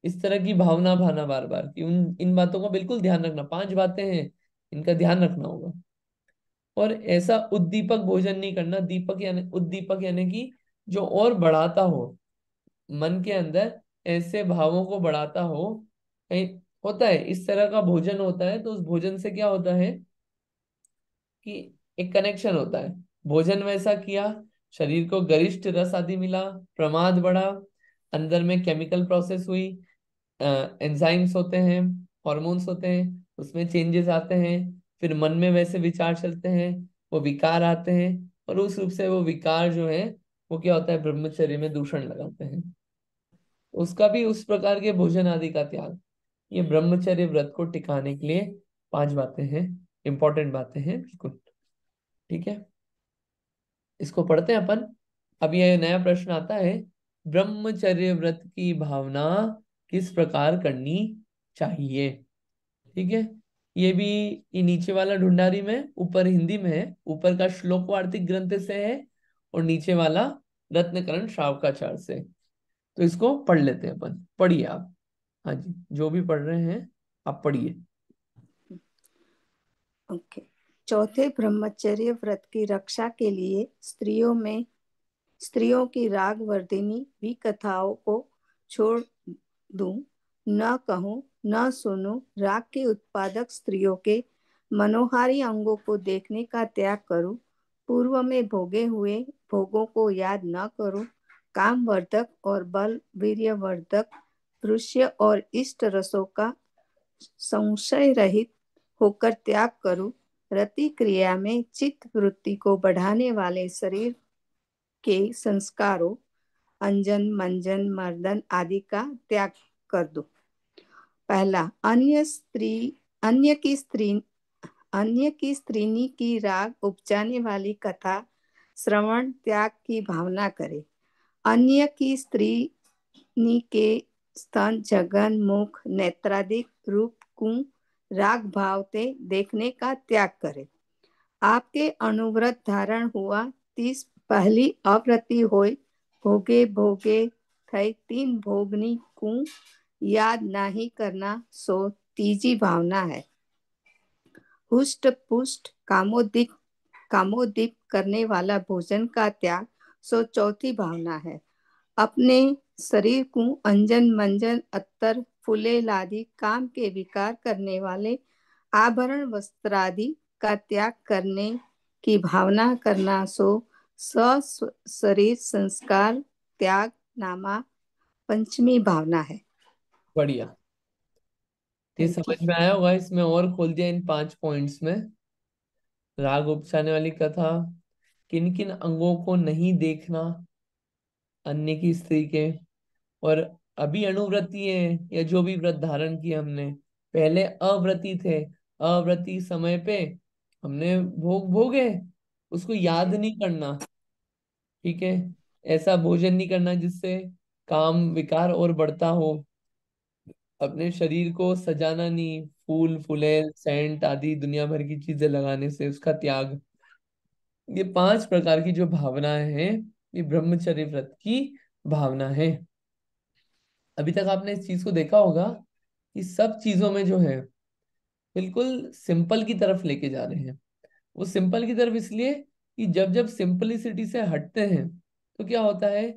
इस तरह की भावना भाना बार बार कि उन इन बातों का बिल्कुल ध्यान रखना। 5 बातें हैं, इनका ध्यान रखना होगा। और ऐसा उद्दीपक भोजन नहीं करना। दीपक यानी उद्दीपक, यानी कि जो और बढ़ाता हो मन के अंदर, ऐसे भावों को बढ़ाता हो। कहीं होता है इस तरह का भोजन होता है, तो उस भोजन से क्या होता है कि एक कनेक्शन होता है। भोजन वैसा किया, शरीर को गरिष्ठ रस आदि मिला, प्रमाद बढ़ा, अंदर में केमिकल प्रोसेस हुई, एंजाइम्स होते हैं, हॉर्मोन्स होते हैं, उसमें चेंजेस आते हैं, फिर मन में वैसे विचार चलते हैं, वो विकार आते हैं, और उस रूप से वो विकार जो है, वो क्या होता है, ब्रह्मचर्य में दूषण लगाते हैं। उसका भी उस प्रकार के भोजन आदि का त्याग। ये ब्रह्मचर्य व्रत को टिकाने के लिए 5 बातें हैं, इंपॉर्टेंट बातें हैं बिल्कुल। ठीक है, इसको पढ़ते हैं अपन। अब ये नया प्रश्न आता है, ब्रह्मचर्य व्रत की भावना किस प्रकार करनी चाहिए। ठीक है। ये भी, ये नीचे वाला ढूंढारी में, ऊपर हिंदी में है, ऊपर का श्लोक वार्तिक ग्रंथ से है, और नीचे वाला रत्नकरण श्रावकाचार्य से। तो इसको पढ़ लेते हैं अपन। पढ़िए आप। हाँ जी, जो भी पढ़ रहे हैं आप पढ़िए। ओके। चौथे, ब्रह्मचर्य व्रत की रक्षा के लिए स्त्रियों की रागवर्धिनी भी कथाओं को छोड़ दूं, न कहूं, न सुनूं, राग के उत्पादक स्त्रियों के मनोहारी अंगों को देखने का त्याग करूं, पूर्व में भोगे हुए भोगों को याद न करूं, कामवर्धक और बल वीर्यवर्धक दृश्य और इष्ट रसों का संशय रहित होकर त्याग करूं, रति क्रिया में चित्त वृत्ति को बढ़ाने वाले शरीर के संस्कारों, अंजन मंजन मर्दन आदि का त्याग कर दो। पहला, अन्य की स्त्री अन्य की स्त्रीनी की राग उपजाने वाली कथा श्रवण त्याग की भावना करे। अन्य की स्त्रीनी के स्तन जगन मुख नेत्रादिक रूप को राग भाव से देखने का त्याग करे। आपके अनुव्रत धारण हुआ 30 पहली अव्रति होय, भोगे भोगे थई 3 भोगनी को याद नहीं करना, सो तीजी भावना है। हुष्ट पुष्ट कामोदीप करने वाला भोजन का त्याग, सो चौथी भावना है। अपने शरीर को अंजन मंजन अत्तर फुले लादि काम के विकार करने वाले आभरण वस्त्रादि का त्याग करने की भावना करना, सो शरीर संस्कार त्याग नामा पंचमी भावना है। बढ़िया। ये थैंक यू। समझ में आया होगा। इसमें और खोल दिया इन 5 पॉइंट्स में। राग उपचाने वाली कथा, किन किन अंगों को नहीं देखना अन्य की स्त्री के, और अभी अनुव्रती है या जो भी व्रत धारण किए हमने, पहले अव्रती थे, अव्रती समय पे हमने भोग भोगे, उसको याद नहीं करना। ठीक है, ऐसा भोजन नहीं करना जिससे काम विकार और बढ़ता हो। अपने शरीर को सजाना नहीं, फूल फुलेल सेंट आदि दुनिया भर की चीजें लगाने से, उसका त्याग। ये 5 प्रकार की जो भावनाएं हैं, ये ब्रह्मचर्य व्रत की भावना है। अभी तक आपने इस चीज को देखा होगा कि सब चीजों में जो है बिल्कुल सिंपल की तरफ लेके जा रहे हैं। वो सिंपल की तरफ इसलिए कि जब जब सिंपलिसिटी से हटते हैं तो क्या होता है,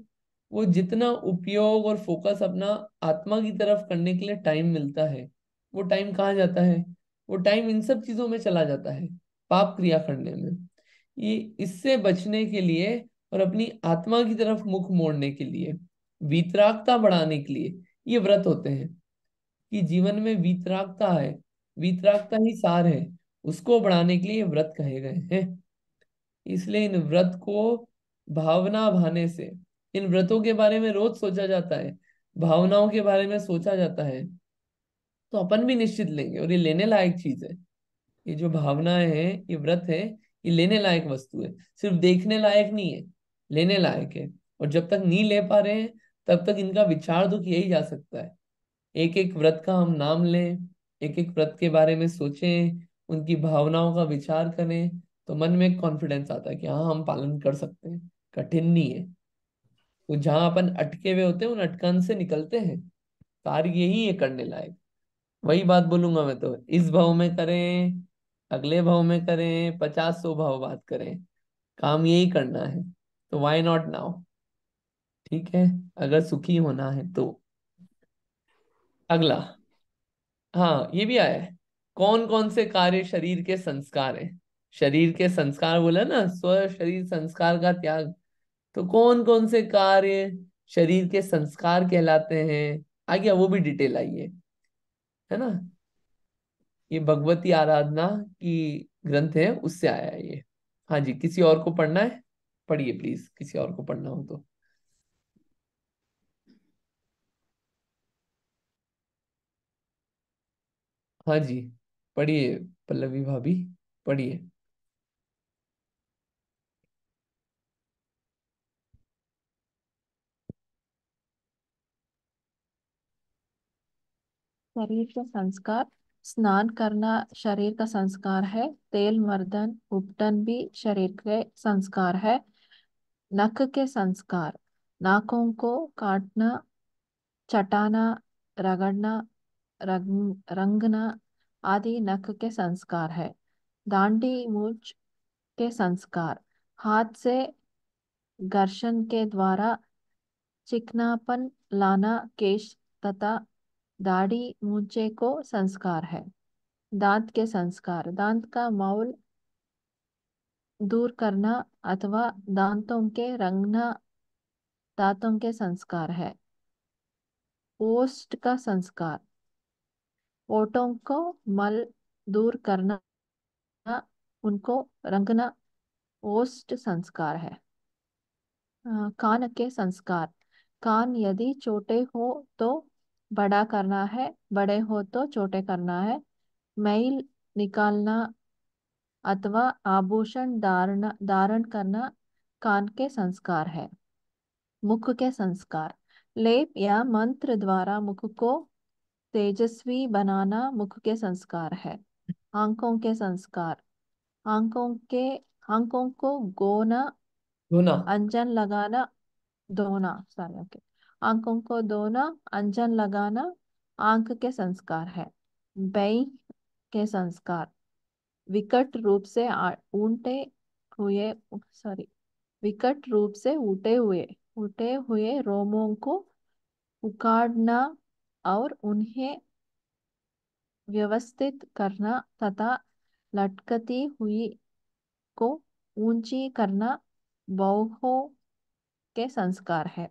वो जितना उपयोग और फोकस अपना आत्मा की तरफ करने के लिए टाइम मिलता है, वो टाइम कहाँ जाता है? वो टाइम इन सब चीजों में चला जाता है, पाप क्रिया करने में। ये इससे बचने के लिए और अपनी आत्मा की तरफ मुख मोड़ने के लिए, वीतरागता बढ़ाने के लिए ये व्रत होते हैं। कि जीवन में वीतरागता है, वीतरागता ही सार है, उसको बढ़ाने के लिए ये व्रत कहे गए हैं। इसलिए इन व्रत को भावना भाने से, इन व्रतों के बारे में रोज सोचा जाता है, भावनाओं के बारे में सोचा जाता है, तो अपन भी निश्चित लेंगे। और ये लेने लायक चीज है। ये जो भावनाएं हैं, ये व्रत है, ये लेने लायक वस्तु है, सिर्फ देखने लायक नहीं है, लेने लायक है। और जब तक नहीं ले पा रहे हैं तब तक इनका विचार तो किया ही जा सकता है। एक एक व्रत का हम नाम लें, एक एक व्रत के बारे में सोचें, उनकी भावनाओं का विचार करें, तो मन में एक कॉन्फिडेंस आता है कि हाँ हम पालन कर सकते हैं, कठिन नहीं है। तो जहां अपन अटके हुए होते हैं उन अटकन से निकलते हैं। कार्य यही है करने लायक। वही बात बोलूंगा मैं तो, इस भाव में करें, अगले भाव में करें, 50 100 भाव बात करें, काम यही करना है। तो वाई नॉट नाउ? ठीक है, अगर सुखी होना है तो। अगला, हाँ ये भी आया है। कौन कौन से कार्य शरीर के संस्कार है? शरीर के संस्कार बोला ना, स्व शरीर संस्कार का त्याग। तो कौन कौन से कार्य शरीर के संस्कार कहलाते हैं, आ गया वो भी डिटेल आई है ना। ये भगवती आराधना की ग्रंथ है, उससे आया है ये। हाँ जी, किसी और को पढ़ना है? पढ़िए प्लीज, किसी और को पढ़ना हो तो। हाँ जी, पढ़िए पल्लवी भाभी, पढ़िए। शरीर के संस्कार। स्नान करना शरीर का संस्कार है। तेल मर्दन उपटन भी शरीर के संस्कार है। नख के संस्कार। नाखों को काटना, चटाना, रगड़ना, रंगना आदि नख के संस्कार है। दांडी मूछ के संस्कार। हाथ से घर्षण के द्वारा चिकनापन लाना केश तथा दाढ़ी मूंछे को संस्कार है। दांत के संस्कार। दांत का मौल दूर करना अथवा दांतों के रंगना दांतों के संस्कार है। ओष्ठ का संस्कार। ओठों को मल दूर करना, उनको रंगना ओष्ठ संस्कार है। कान के संस्कार। कान यदि छोटे हो तो बड़ा करना है, बड़े हो तो छोटे करना है। मैल निकालना अथवा आभूषण धारण करना कान के संस्कार है। मुख के संस्कार। लेप या मंत्र द्वारा मुख को तेजस्वी बनाना मुख के संस्कार है। आंखों के संस्कार। आंखों के आंखों को गोना, धोना। अंजन लगाना, धोना, सॉरी, ओके। आंखों को धोना, अंजन लगाना आंख के संस्कार है। बैं के संस्कार। विकट रूप से ऊंटे हुए, सॉरी, विकट रूप से उठे हुए रोमों को उखाड़ना और उन्हें व्यवस्थित करना तथा लटकती हुई को ऊंची करना बहुओं के संस्कार है।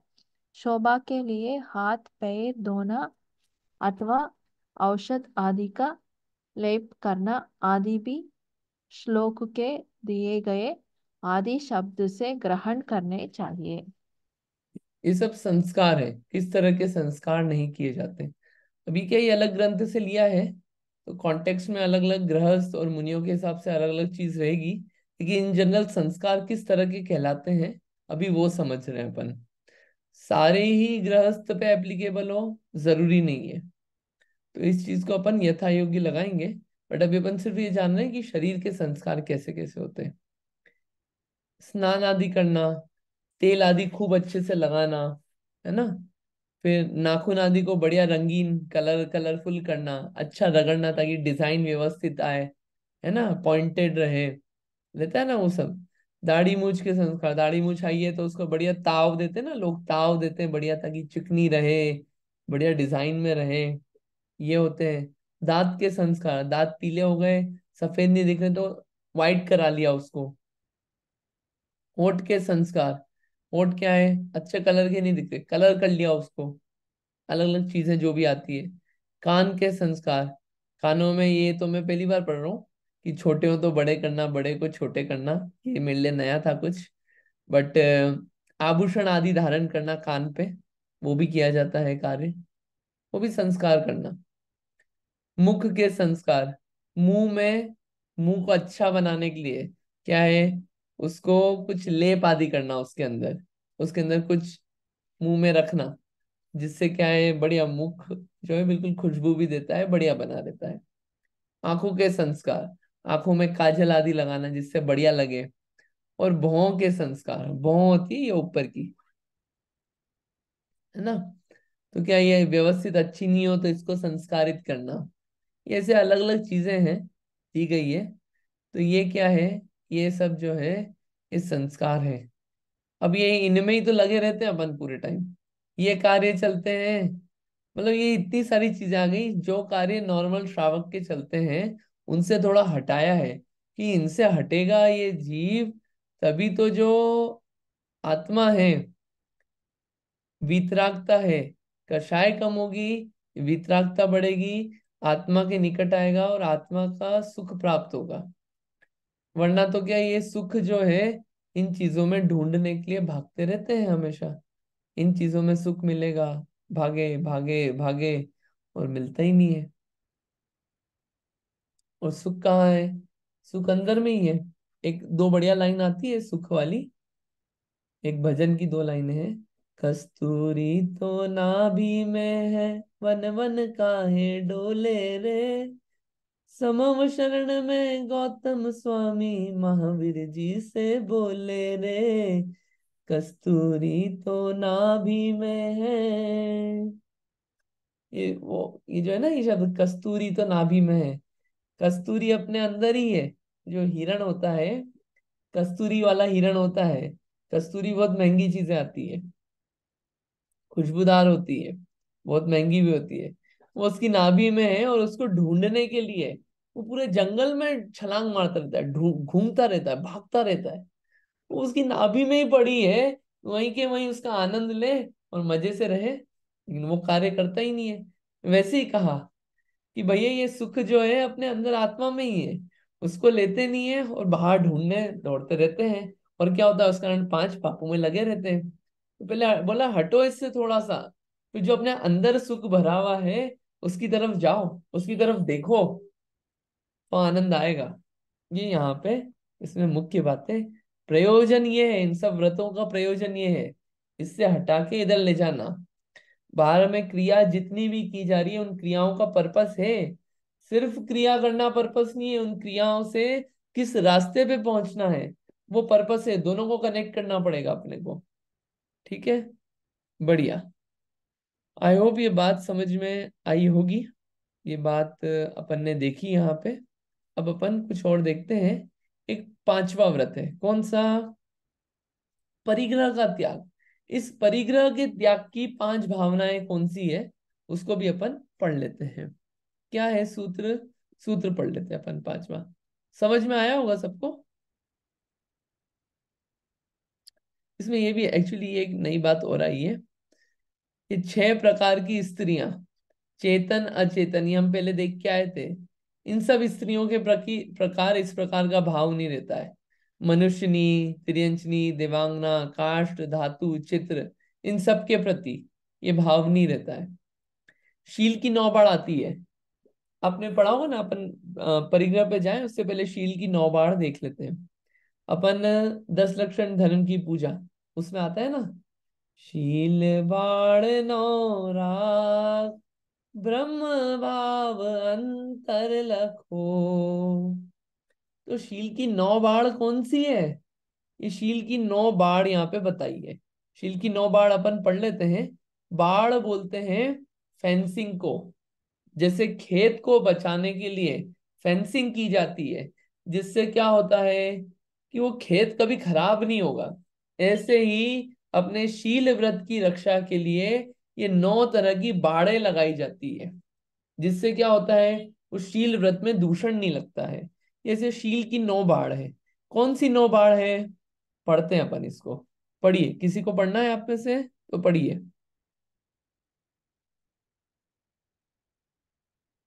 शोभा के लिए हाथ पैर धोना अथवा औषध आदि का लेप करना आदि भी श्लोक के दिए गए आदि शब्द से ग्रहण करने चाहिए। ये सब संस्कार है, किस तरह के संस्कार नहीं किए जाते। अभी क्या ये अलग ग्रंथ से लिया है, तो कॉन्टेक्स्ट में अलग अलग गृहस्थ और मुनियों के हिसाब से अलग अलग चीज रहेगी, लेकिन इन जनरल संस्कार किस तरह के कहलाते हैं अभी वो समझ रहे हैं अपन। सारे ही गृहस्थ पे एप्लीकेबल हो जरूरी नहीं है, तो इस चीज को अपन यथा योग्य लगाएंगे। बट अभी अपन सिर्फ ये जान रहे हैं कि शरीर के संस्कार कैसे कैसे होते हैं। स्नान आदि करना, तेल आदि खूब अच्छे से लगाना, है ना। फिर नाखून आदि को बढ़िया रंगीन कलरफुल करना, अच्छा रगड़ना ताकि डिजाइन व्यवस्थित आए, है ना, पॉइंटेड रहे, रहता है ना वो सब। दाढ़ी मूछ के संस्कार, दाढ़ी मूछ आई है तो उसको बढ़िया ताव देते हैं ना लोग, ताव देते हैं बढ़िया ताकि चिकनी रहे, बढ़िया डिजाइन में रहे, ये होते हैं। दांत के संस्कार, दांत पीले हो गए, सफेद नहीं दिख रहे तो व्हाइट करा लिया उसको। होठ के संस्कार, होठ क्या है, अच्छे कलर के नहीं दिखते, कलर कर लिया उसको, अलग अलग चीजें जो भी आती है। कान के संस्कार, कानों में ये तो मैं पहली बार पढ़ रहा हूँ कि छोटे हो तो बड़े करना, बड़े को छोटे करना, ये मेरे लिए नया था कुछ। बट आभूषण आदि धारण करना कान पे, वो भी किया जाता है कार्य, वो भी संस्कार करना। मुख के संस्कार, मुंह में, मुंह को अच्छा बनाने के लिए क्या है, उसको कुछ लेप आदि करना उसके अंदर, उसके अंदर कुछ मुंह में रखना, जिससे क्या है बढ़िया मुख जो है बिल्कुल खुशबू भी देता है, बढ़िया बना देता है। आंखों के संस्कार, आंखों में काजल आदि लगाना जिससे बढ़िया लगे। और भौं के संस्कार, भौं होती है ये ऊपर की, है ना, तो क्या ये व्यवस्थित अच्छी नहीं हो तो इसको संस्कारित करना। ये ऐसे अलग अलग चीजें हैं दी गई है। तो ये क्या है, ये सब जो है ये संस्कार है। अब ये इनमें ही तो लगे रहते हैं अपन पूरे टाइम, ये कार्य चलते हैं। मतलब ये इतनी सारी चीजें आ गई जो कार्य नॉर्मल श्रावक के चलते हैं, उनसे थोड़ा हटाया है कि इनसे हटेगा ये जीव तभी तो जो आत्मा है, वीतरागता है, कषाय कम होगी, वीतरागता बढ़ेगी, आत्मा के निकट आएगा और आत्मा का सुख प्राप्त होगा। वरना तो क्या ये सुख जो है इन चीजों में ढूंढने के लिए भागते रहते हैं हमेशा, इन चीजों में सुख मिलेगा, भागे भागे भागे और मिलता ही नहीं है। और सुख कहाँ है, सुख अंदर में ही है। एक दो बढ़िया लाइन आती है सुख वाली, एक भजन की दो लाइनें हैं। कस्तूरी तो नाभि में है, वन वन काहे डोले रे, समव शरण में गौतम स्वामी महावीर जी से बोले रे, कस्तूरी तो नाभि में है। ये जो है ना, ये शब्द कस्तूरी तो नाभि में है, कस्तूरी अपने अंदर ही है। जो हिरण होता है, कस्तूरी वाला हिरण होता है, कस्तूरी बहुत महंगी चीजें आती है, खुशबूदार होती है, बहुत महंगी भी होती है। वो उसकी नाभि में है और उसको ढूंढने के लिए वो पूरे जंगल में छलांग मारता रहता है, घूमता रहता है, भागता रहता है। वो उसकी नाभि में ही पड़ी है, वहीं के वहीं उसका आनंद ले और मजे से रहे, लेकिन वो कार्य करता ही नहीं है। वैसे ही कहा कि भैया ये सुख जो है अपने अंदर आत्मा में ही है, उसको लेते नहीं है और बाहर ढूंढने दौड़ते रहते हैं। और क्या होता है उस कारण पांच पापों में लगे रहते हैं। तो पहले बोला हटो इससे थोड़ा सा, फिर जो अपने अंदर सुख भरा हुआ है उसकी तरफ जाओ, उसकी तरफ देखो, तो आनंद आएगा। ये यहाँ पे इसमें मुख्य बात है। प्रयोजन ये है, इन सब व्रतों का प्रयोजन ये है, इससे हटा के इधर ले जाना। बाहर में क्रिया जितनी भी की जा रही है उन क्रियाओं का पर्पस है, सिर्फ क्रिया करना पर्पस नहीं है, उन क्रियाओं से किस रास्ते पे पहुंचना है वो पर्पस है। दोनों को कनेक्ट करना पड़ेगा अपने को, ठीक है, बढ़िया। आई होप ये बात समझ में आई होगी। ये बात अपन ने देखी यहाँ पे। अब अपन कुछ और देखते हैं। एक पांचवा व्रत है, कौन सा, परिग्रह का त्याग। इस परिग्रह के त्याग की पांच भावनाएं कौन सी है उसको भी अपन पढ़ लेते हैं। क्या है सूत्र, सूत्र पढ़ लेते हैं अपन पांचवा। समझ में आया होगा सबको। इसमें ये भी एक्चुअली एक नई बात और आई है, ये छह प्रकार की स्त्रियां, चेतन अचेतन, ये हम पहले देख के आए थे। इन सब स्त्रियों के प्रकार इस प्रकार का भाव नहीं रहता है। मनुष्यनी, तिर्यंचनी, देवांगना, काष्ठ, धातु, चित्र, इन सब के प्रति ये भाव नहीं रहता है। शील की नौ बार आती है, आपने पढ़ा होगा ना, अपन परिग्रह पे जाएं उससे पहले शील की 9 बाढ़ देख लेते हैं। अपन 10 लक्षण धर्म की पूजा, उसमें आता है ना, शील बाढ़ 9 राग, ब्रह्म भाव अंतर लखो। तो शील की 9 बाढ़ कौन सी है? ये शील की 9 बाढ़ यहाँ पे बताई है। शील की 9 बाढ़ अपन पढ़ लेते हैं। बाढ़ बोलते हैं फेंसिंग को। जैसे खेत को बचाने के लिए फेंसिंग की जाती है, जिससे क्या होता है कि वो खेत कभी खराब नहीं होगा, ऐसे ही अपने शील व्रत की रक्षा के लिए ये 9 तरह की बाड़ें लगाई जाती है, जिससे क्या होता है उस शील व्रत में दूषण नहीं लगता है। जैसे शील की 9 बाढ़ है। कौन सी 9 बाढ़ है? पढ़ते हैं अपन इसको। पढ़िए, किसी को पढ़ना है आप में से तो पढ़िए।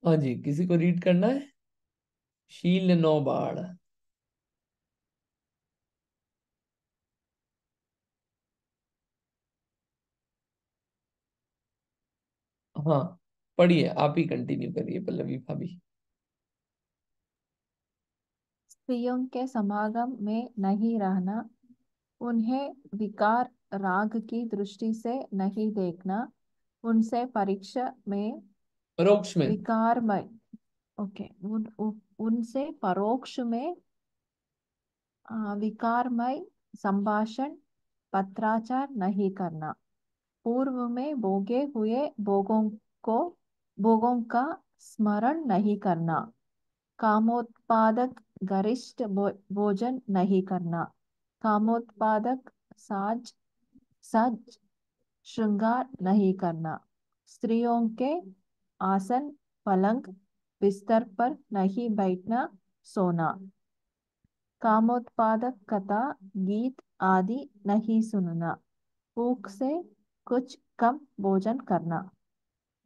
हाँ जी, किसी को रीड करना है? शील 9 बाढ़। हाँ, पढ़िए, आप ही कंटिन्यू करिए पल्लवी भाभी। स्त्रियों के समागम में नहीं रहना, उन्हें विकार राग की दृष्टि से नहीं देखना, उनसे परीक्षा में परोक्ष में। विकारमय ओके उनसे परोक्ष में विकारमय संभाषण पत्राचार नहीं करना, पूर्व में भोगे हुए को भोगों का स्मरण नहीं करना, कामोत्पादक गरिष्ठ भोजन नहीं करना, कामोत्पादक साज सज श्रृंगार नहीं करना, स्त्रियों के आसन पलंग बिस्तर पर नहीं बैठना सोना, कामोत्पादक कथा गीत आदि नहीं सुनना, भूख से कुछ कम भोजन करना।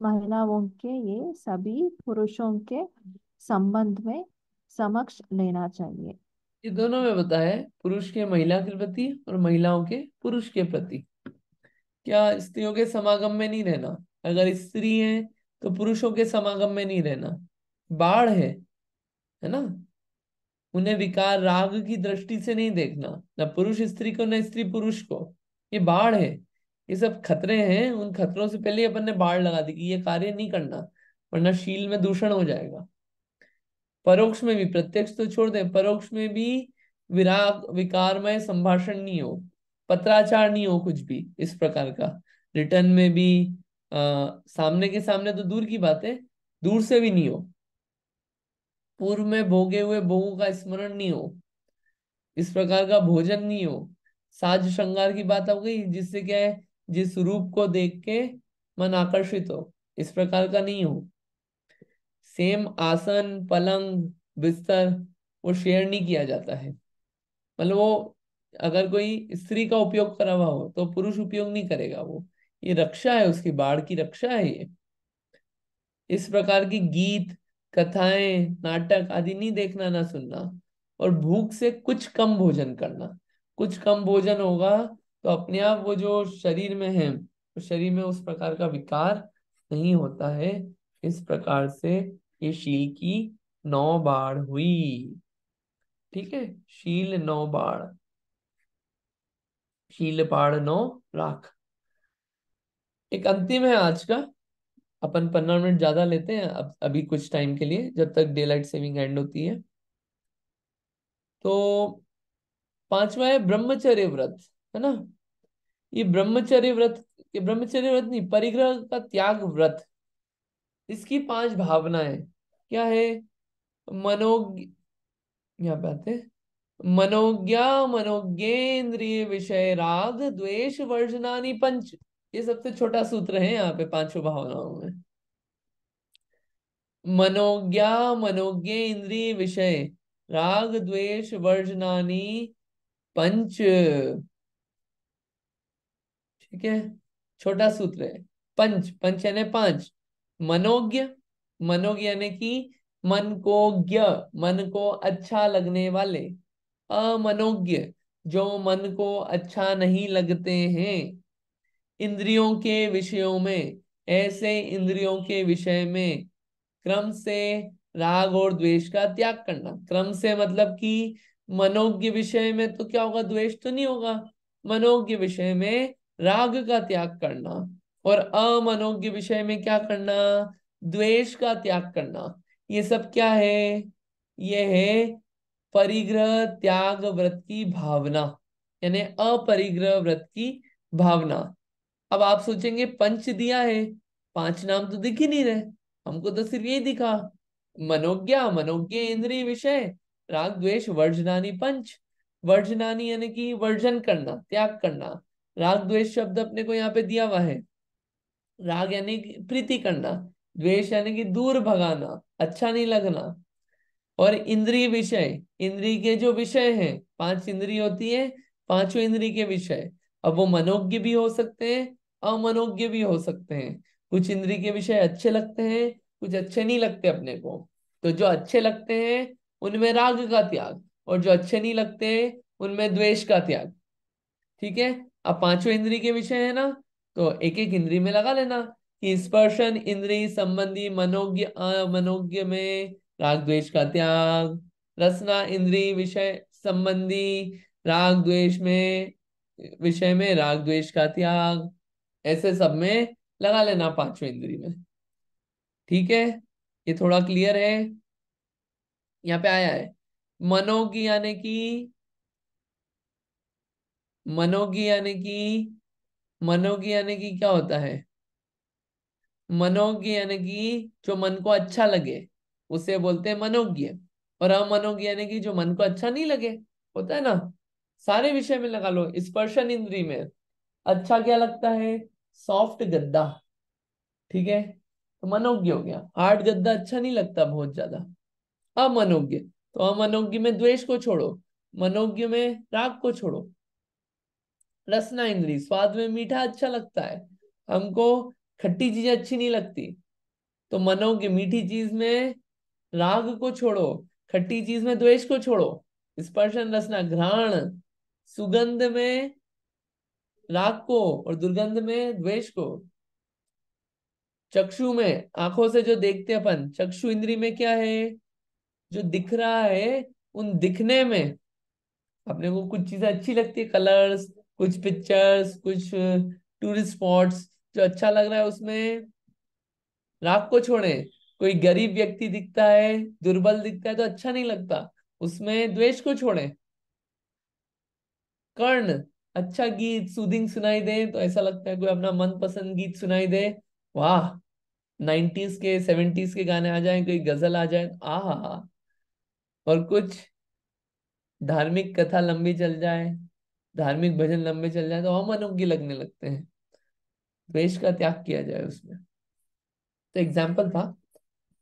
महिलाओं के ये सभी पुरुषों के संबंध में समक्ष लेना चाहिए। ये दोनों में बताया है, पुरुष के महिला के प्रति और महिलाओं के पुरुष के प्रति। क्या स्त्रियों के समागम में नहीं रहना? अगर स्त्री है तो पुरुषों के समागम में नहीं रहना। बाढ़ है ना? उन्हें विकार राग की दृष्टि से नहीं देखना, न पुरुष स्त्री को न स्त्री पुरुष को। ये बाढ़ है, ये सब खतरे हैं। उन खतरों से पहले ही अपन ने बाढ़ लगा दी कि ये कार्य नहीं करना, वरना शील में दूषण हो जाएगा। परोक्ष में भी, प्रत्यक्ष तो छोड़ दे, परोक्ष में भी विराग विकारमय संभाषण नहीं हो, पत्राचार नहीं हो, कुछ भी इस प्रकार का। रिटर्न में भी सामने के सामने तो दूर की बात है, दूर से भी नहीं हो। पूर्व में भोगे हुए भोगों का स्मरण नहीं हो, इस प्रकार का भोजन नहीं हो। साज श्रृंगार की बात हो गई, जिससे क्या है, जिस रूप को देख के मन आकर्षित हो, इस प्रकार का नहीं हो। सेम आसन पलंग बिस्तर वो शेयर नहीं किया जाता है। मतलब वो, अगर कोई स्त्री का उपयोग करा हुआ हो तो पुरुष उपयोग नहीं करेगा वो। ये रक्षा है, उसकी बाढ़ की रक्षा है ये। इस प्रकार की गीत कथाएं नाटक आदि नहीं देखना ना सुनना। और भूख से कुछ कम भोजन करना। कुछ कम भोजन होगा तो अपने आप वो जो शरीर में है, उस शरीर में उस प्रकार का विकार नहीं होता है। इस प्रकार से ये शील की 9 बाढ़ हुई। ठीक है, शील 9 बाढ़, शील बाढ़ 9 राख। एक अंतिम है आज का। अपन 15 मिनट ज्यादा लेते हैं अब, अभी कुछ टाइम के लिए, जब तक डे लाइट सेविंग एंड होती है। तो पांचवा है ब्रह्मचर्य व्रत, है ना? ये ब्रह्मचर्य व्रत, ये ब्रह्मचर्य व्रत नहीं, परिग्रह का त्याग व्रत। इसकी 5 भावनाएं क्या है? मनोज्ञ, यहाँ पे आते हैं, मनोज्ञा मनोज्ञेन्द्रिय विषय राग द्वेष वर्जनानि पंच। ये सबसे छोटा सूत्र है यहाँ पे 5 भावनाओं में। मनोज्ञा मनोज्ञ इंद्रिय विषय राग द्वेष वर्जनानि पंच। ठीक है, छोटा सूत्र है। पंच, पंच यानी 5। मनोज्ञ, मनोज्ञ यानी कि मन को ज्ञ, मन को अच्छा लगने वाले। अमनोज्ञ, जो मन को अच्छा नहीं लगते हैं। इंद्रियों के विषयों में, ऐसे इंद्रियों के विषय में क्रम से राग और द्वेष का त्याग करना। क्रम से मतलब कि मनोज्ञ विषय में तो क्या होगा, द्वेष तो नहीं होगा। मनोज्ञ विषय में राग का त्याग करना और अमनोज्ञ विषय में क्या करना, द्वेष का त्याग करना। ये सब क्या है, ये है परिग्रह त्याग व्रत की भावना, यानी अपरिग्रह व्रत की भावना। अब आप सोचेंगे पंच दिया है, पांच नाम तो दिख ही नहीं रहे, हमको तो सिर्फ ये दिखा, मनोज्ञा मनोज्ञ इंद्रिय विषय, राग द्वेष वर्जनानी पंच। वर्जनानी यानी कि वर्जन करना, त्याग करना। राग द्वेष शब्द अपने को यहाँ पे दिया हुआ है। राग यानी कि प्रीति करना, द्वेष यानी कि दूर भगाना, अच्छा नहीं लगना। और इंद्रिय विषय, इंद्रिय के जो विषय हैं, पांच इंद्रिय होती है, पांचों इंद्रिय के विषय। अब वो मनोज्ञ भी हो सकते हैं, अमनोज्ञ भी हो सकते हैं। कुछ इंद्रिय के विषय अच्छे लगते हैं, कुछ अच्छे नहीं लगते अपने को। तो जो अच्छे लगते हैं उनमें राग का त्याग, और जो अच्छे नहीं लगते उनमें द्वेष का त्याग। ठीक है। अब पांचों इंद्रिय के विषय है ना, तो एक एक इंद्रिय में लगा लेना कि स्पर्शन इंद्रिय संबंधी मनोज्ञ अमनोज्ञ में राग द्वेष का त्याग, रसना इंद्रिय विषय संबंधी राग द्वेष में, विषय में राग द्वेष का त्याग, ऐसे सब में लगा लेना पांचों इंद्रिय में। ठीक है, ये थोड़ा क्लियर है। यहाँ पे आया है मनोज्ञ यानी कि, मनोज्ञ यानी कि, मनोज्ञ यानी कि क्या होता है, मनोज्ञ यानी कि जो मन को अच्छा लगे उसे बोलते हैं मनोज्ञ। और अमनोज्ञ यानी कि जो मन को अच्छा नहीं लगे, होता है ना। सारे विषय में लगा लो। स्पर्शन इंद्री में अच्छा क्या लगता है, सॉफ्ट गद्दा, ठीक है, तो मनोज्ञ हो गया। हार्ड गद्दा अच्छा नहीं लगता बहुत ज्यादा, अमनोज्ञ। तो अमनोज्ञ में द्वेष को छोड़ो, मनोज्ञ में राग को छोड़ो। रसना इंद्री, स्वाद में मीठा अच्छा लगता है हमको, खट्टी चीजें अच्छी नहीं लगती। तो मनोज्ञ मीठी चीज में राग को छोड़ो, खट्टी चीज में द्वेष को छोड़ो। स्पर्शन रसना, घ्राण सुगंध में राग को और दुर्गंध में द्वेष को। चक्षु में आंखों से जो देखते हैं अपन, चक्षु इंद्री में क्या है, जो दिख रहा है उन दिखने में अपने को कुछ चीजें अच्छी लगती है, कलर्स, कुछ पिक्चर्स, कुछ टूरिस्ट स्पॉट्स, जो अच्छा लग रहा है उसमें राग को छोड़े। कोई गरीब व्यक्ति दिखता है, दुर्बल दिखता है तो अच्छा नहीं लगता, उसमें द्वेष को छोड़े। कर्ण, अच्छा गीत सूदिंग सुनाई दे तो ऐसा लगता है कोई अपना मनपसंद गीत सुनाई दे, वाह, 90s के 70s के गाने आ जाए, कोई गजल आ जाए, आहा। और कुछ धार्मिक कथा लंबी चल जाए, धार्मिक भजन लंबे चल जाए तो हम अनोग्य लगने लगते हैं, द्वेष का त्याग किया जाए उसमें। तो एग्जाम्पल था,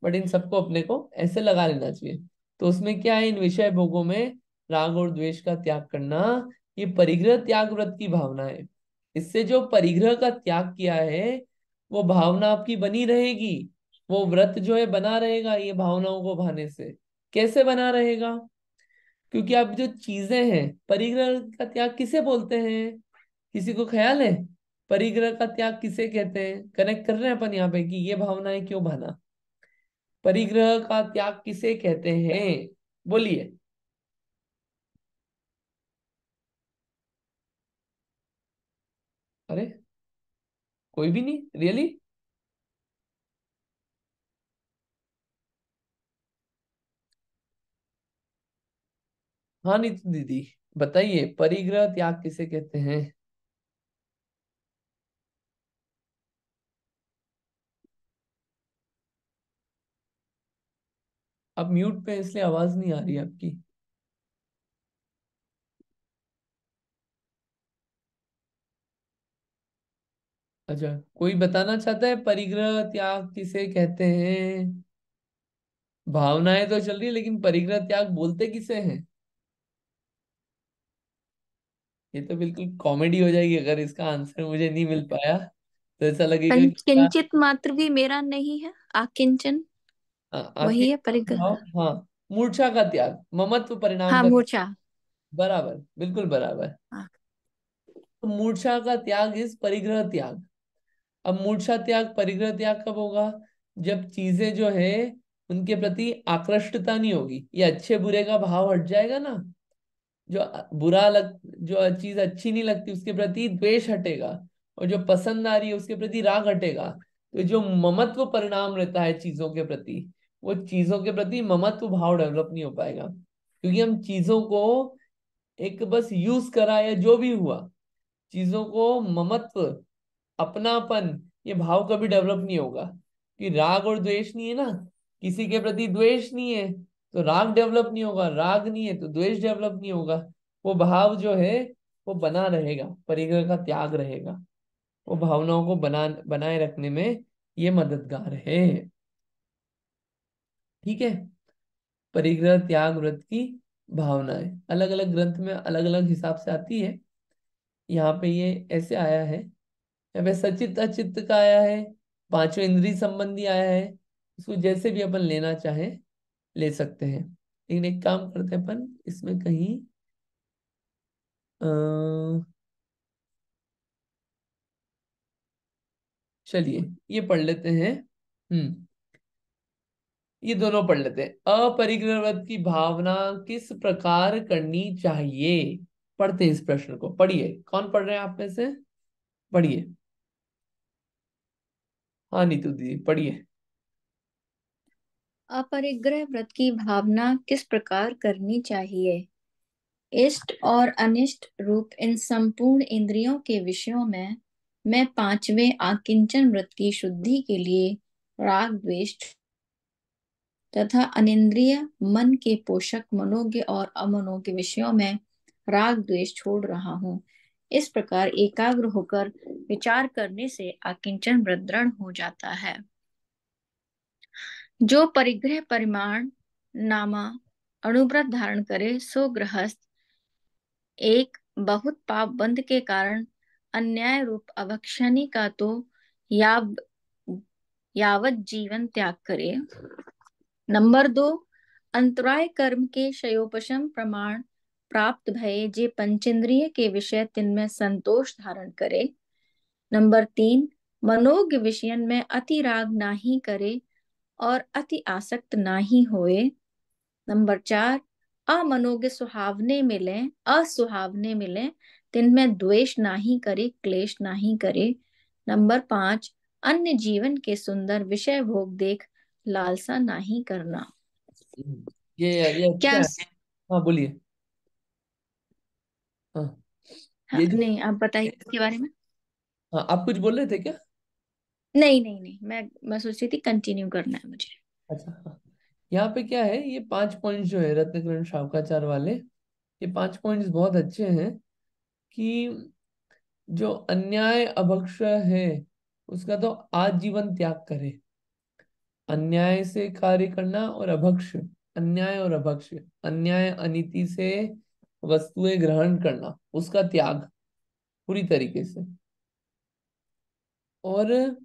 बट इन सबको अपने को ऐसे लगा लेना चाहिए। तो उसमें क्या है, इन विषय भोगों में राग और द्वेष का त्याग करना, ये परिग्रह त्याग व्रत की भावना है। इससे जो परिग्रह का त्याग किया है वो भावना आपकी बनी रहेगी, वो व्रत जो है बना रहेगा ये भावनाओं को भाने से। कैसे बना रहेगा, क्योंकि आप जो चीजें हैं, परिग्रह का त्याग किसे बोलते हैं, किसी को ख्याल है परिग्रह का त्याग किसे कहते हैं? कनेक्ट कर रहे हैं अपन यहाँ पे कि ये भावनाएं क्यों भाना, परिग्रह का त्याग किसे कहते हैं, बोलिए। अरे कोई भी नहीं रियली। हाँ नीतू दीदी, बताइए परिग्रह त्याग किसे कहते हैं। अब म्यूट पे इसलिए आवाज नहीं आ रही आपकी। अच्छा, कोई बताना चाहता है परिग्रह त्याग किसे कहते हैं? भावनाएं तो चल रही है लेकिन परिग्रह त्याग बोलते किसे हैं? ये तो बिल्कुल कॉमेडी हो जाएगी अगर इसका आंसर मुझे नहीं मिल पाया, तो ऐसा लगेगा कि क्या। किंचित मात्र भी मेरा नहीं है, आकिंचन आपके वही है परिग्रह। हाँ, मूर्छा का त्याग, ममत्व परिणाम हाँ, का, मूर्छा। बराबर, बिल्कुल बराबर। हाँ। तो मूर्छा का त्याग इस परिग्रह त्याग। अब मूर्छा त्याग परिग्रह त्याग कब होगा, जब चीजें जो है उनके प्रति आकृष्टता नहीं होगी, ये अच्छे बुरे का भाव हट जाएगा ना, जो जो चीज अच्छी नहीं लगती उसके प्रति द्वेष हटेगा, और जो पसंद आ रही है उसके प्रति राग हटेगा। तो जो ममत्व परिणाम रहता है चीजों के प्रति, वो चीजों के प्रति ममत्व भाव डेवलप नहीं हो पाएगा, क्योंकि हम चीजों को एक बस यूज करा या जो भी हुआ, चीजों को ममत्व, अपनापन, ये भाव कभी डेवलप नहीं होगा। कि राग और द्वेष नहीं है ना, किसी के प्रति द्वेष नहीं है तो राग डेवलप नहीं होगा, राग नहीं है तो द्वेष डेवलप नहीं होगा। वो भाव जो है वो बना रहेगा, परिग्रह का त्याग रहेगा, वो भावनाओं को बनाए रखने में ये मददगार है। ठीक है। परिग्रह त्याग व्रत की भावनाएं अलग अलग ग्रंथ में अलग अलग हिसाब से आती है। यहाँ पे ये ऐसे आया है, यहाँ पे सचित अचित्त का आया है, पांचों इंद्रिय संबंधी आया है। इसको जैसे भी अपन लेना चाहे ले सकते हैं, लेकिन एक काम करते हैं अपन इसमें कहीं चलिए ये पढ़ लेते हैं। ये दोनों पढ़ लेते हैं। अपरिग्रह व्रत की भावना किस प्रकार करनी चाहिए, पढ़ते हैं इस प्रश्न को। पढ़िए, कौन पढ़ रहे हैं आप में से? पढ़िए। हाँ नीतू दीदी पढ़िए। अपरिग्रह व्रत की भावना किस प्रकार करनी चाहिए? इष्ट और अनिष्ट रूप इन संपूर्ण इंद्रियों के विषयों में मैं पांचवें आकिंचन व्रत की शुद्धि के लिए राग द्वेष तथा अनिंद्रिय मन के पोषक मनोज्ञ और अमनोज्ञ विषयों में राग द्वेष छोड़ रहा हूँ। इस प्रकार एकाग्र होकर विचार करने से आकिंचन व्रत दृढ़ हो जाता है। जो परिग्रह परिमाण नामा अणुव्रत धारण करे सो गृहस्थ एक बहुत पाप बंध के कारण अन्याय रूप अवक्षणी का तो याव यावत जीवन त्याग करे। नंबर 2, अंतराय कर्म के क्षयोपशम प्रमाण प्राप्त भये जे पंचेंद्रिय के विषय तिनमें संतोष धारण करे। नंबर 3, मनोज्ञ विषयन में अति राग नाही करे और अति आसक्त नाही होए। नंबर 4, अमनोज्ञ असुहावने मिले तिनमें द्वेष नाही करे क्लेश नाही करे। नंबर 5, अन्य जीवन के सुंदर विषय भोग देख लालसा नहीं करना। ये क्या? अच्छा है। हाँ बोलिए। हाँ हाँ, ये जो, नहीं आप बताइए इसके बारे में। हाँ आप कुछ बोल रहे थे क्या? नहीं नहीं नहीं, मैं सोच रही थी कंटिन्यू करना है मुझे। अच्छा हाँ। यहाँ पे क्या है, ये 5 पॉइंट जो है रत्नकरण शावकाचार वाले, ये 5 पॉइंट्स बहुत अच्छे हैं। कि जो अन्याय अभक्ष है उसका तो आजीवन त्याग करे। अन्याय से कार्य करना और अभक्ष, अन्याय और अभक्ष, अन्याय अनीति से वस्तुएं ग्रहण करना, उसका त्याग पूरी तरीके से। और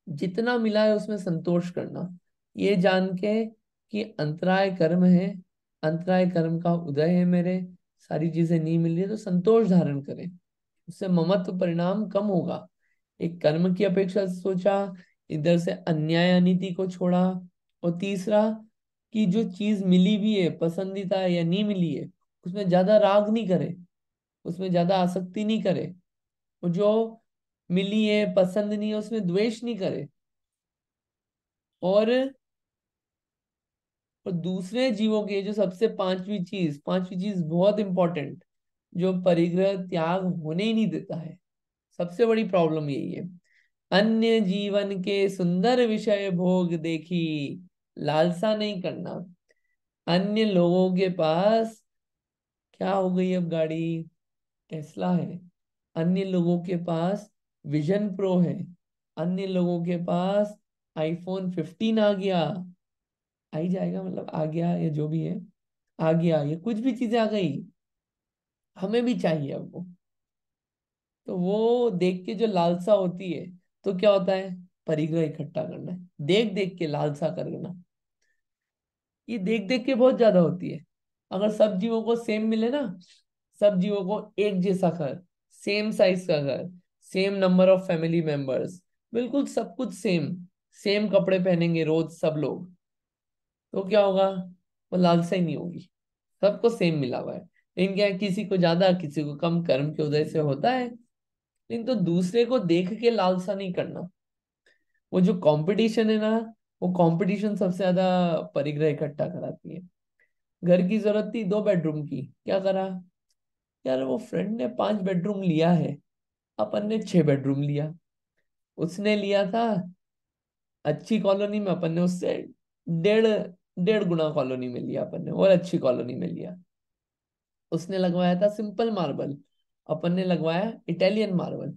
जितना मिला है उसमें संतोष करना, ये जान के कि अंतराय कर्म है, अंतराय कर्म का उदय है, मेरे सारी चीजें नहीं मिल रही है तो संतोष धारण करें, उससे ममत्व परिणाम कम होगा। एक कर्म की अपेक्षा से सोचा, इधर से अन्याय अनीति को छोड़ा, और तीसरा कि जो चीज मिली भी है पसंदीदा है या नहीं मिली है उसमें ज्यादा राग नहीं करे, उसमें ज्यादा आसक्ति नहीं करे, और जो मिली है पसंद नहीं है उसमें द्वेष नहीं करे। और दूसरे जीवों के जो सबसे पांचवी चीज बहुत इंपॉर्टेंट, जो परिग्रह त्याग होने ही नहीं देता है, सबसे बड़ी प्रॉब्लम यही है। अन्य जीवन के सुंदर विषय भोग देखी लालसा नहीं करना। अन्य लोगों के पास क्या हो गई अब गाड़ी, टेस्ला है। अन्य लोगों के पास विजन प्रो है। अन्य लोगों के पास iPhone 15 आ गया, आ ही जाएगा मतलब आ गया, या जो भी है आ गया, ये कुछ भी चीजें आ गई, हमें भी चाहिए अब वो। तो वो देख के जो लालसा होती है, तो क्या होता है, परिग्रह इकट्ठा करना है, देख देख के लालसा करना, ये देख देख के बहुत ज्यादा होती है। अगर सब जीवों को सेम मिले ना, सब जीवों को एक जैसा घर, सेम साइज का घर, same number of family members, बिल्कुल सब कुछ सेम, सेम कपड़े पहनेंगे रोज सब लोग, तो क्या होगा? वो लालसा ही नहीं होगी। सबको सेम मिला हुआ है, लेकिन क्या है, किसी को ज्यादा किसी को कम, कर्म के उदय से होता है। लेकिन तो दूसरे को देख के लालसा नहीं करना। वो जो कंपटीशन है ना, वो कंपटीशन सबसे ज्यादा परिग्रह इकट्ठा कराती है। घर की जरूरत थी 2 बेडरूम की, क्या करा? यार वो फ्रेंड ने 5 बेडरूम लिया है, अपन ने 6 बेडरूम लिया। उसने लिया था अच्छी कॉलोनी में, अपन ने उससे डेढ़ डेढ़ गुना कॉलोनी में लिया अपन ने, और अच्छी कॉलोनी में लिया। उसने लगवाया था सिंपल मार्बल, अपन ने लगवाया इटालियन मार्बल।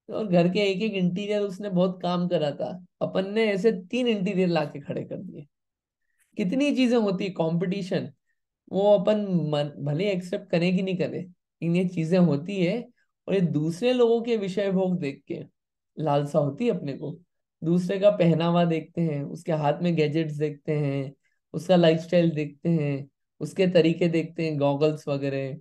और घर के एक एक इंटीरियर उसने बहुत काम करा था, अपन ने ऐसे 3 इंटीरियर लाके खड़े कर दिए। कितनी चीजें होती है कंपटीशन, वो अपन भले एक्सेप्ट करें कि नहीं करें, लेकिन ये चीजें होती है। और ये दूसरे लोगों के विषय भोग देख के लालसा होती है अपने को। दूसरे का पहनावा देखते हैं, उसके हाथ में गैजेट्स देखते हैं, उसका लाइफस्टाइल देखते हैं, उसके तरीके देखते हैं, गॉगल्स वगैरह,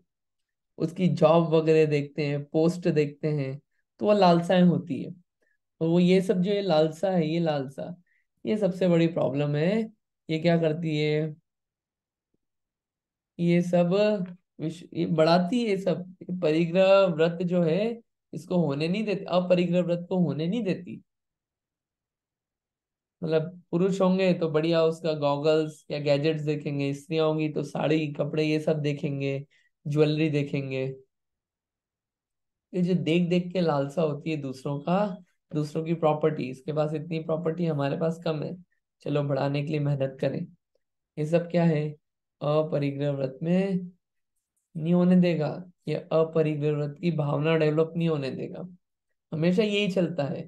उसकी जॉब वगैरह देखते हैं, पोस्ट देखते हैं। तो वो लालसाएं होती है। तो वो ये सब जो ये लालसा है, ये लालसा, ये सबसे बड़ी प्रॉब्लम है। ये क्या करती है? ये सब ये बढ़ाती है, ये सब ये परिग्रह व्रत जो है, इसको होने नहीं देती, अपरिग्रह व्रत को होने नहीं देती। मतलब पुरुष होंगे तो बढ़िया उसका गॉगल्स या गैजेट्स देखेंगे, स्त्रियां होंगी तो साड़ी कपड़े ये सब देखेंगे, ज्वेलरी देखेंगे। ये जो देख देख के लालसा होती है दूसरों का, दूसरों की प्रॉपर्टी, इसके पास इतनी प्रॉपर्टी, हमारे पास कम है, चलो बढ़ाने के लिए मेहनत करें। ये सब क्या है? अपरिग्रह व्रत में नहीं होने देगा। ये अपरिग्रह व्रत की भावना डेवलप नहीं होने देगा। हमेशा यही चलता है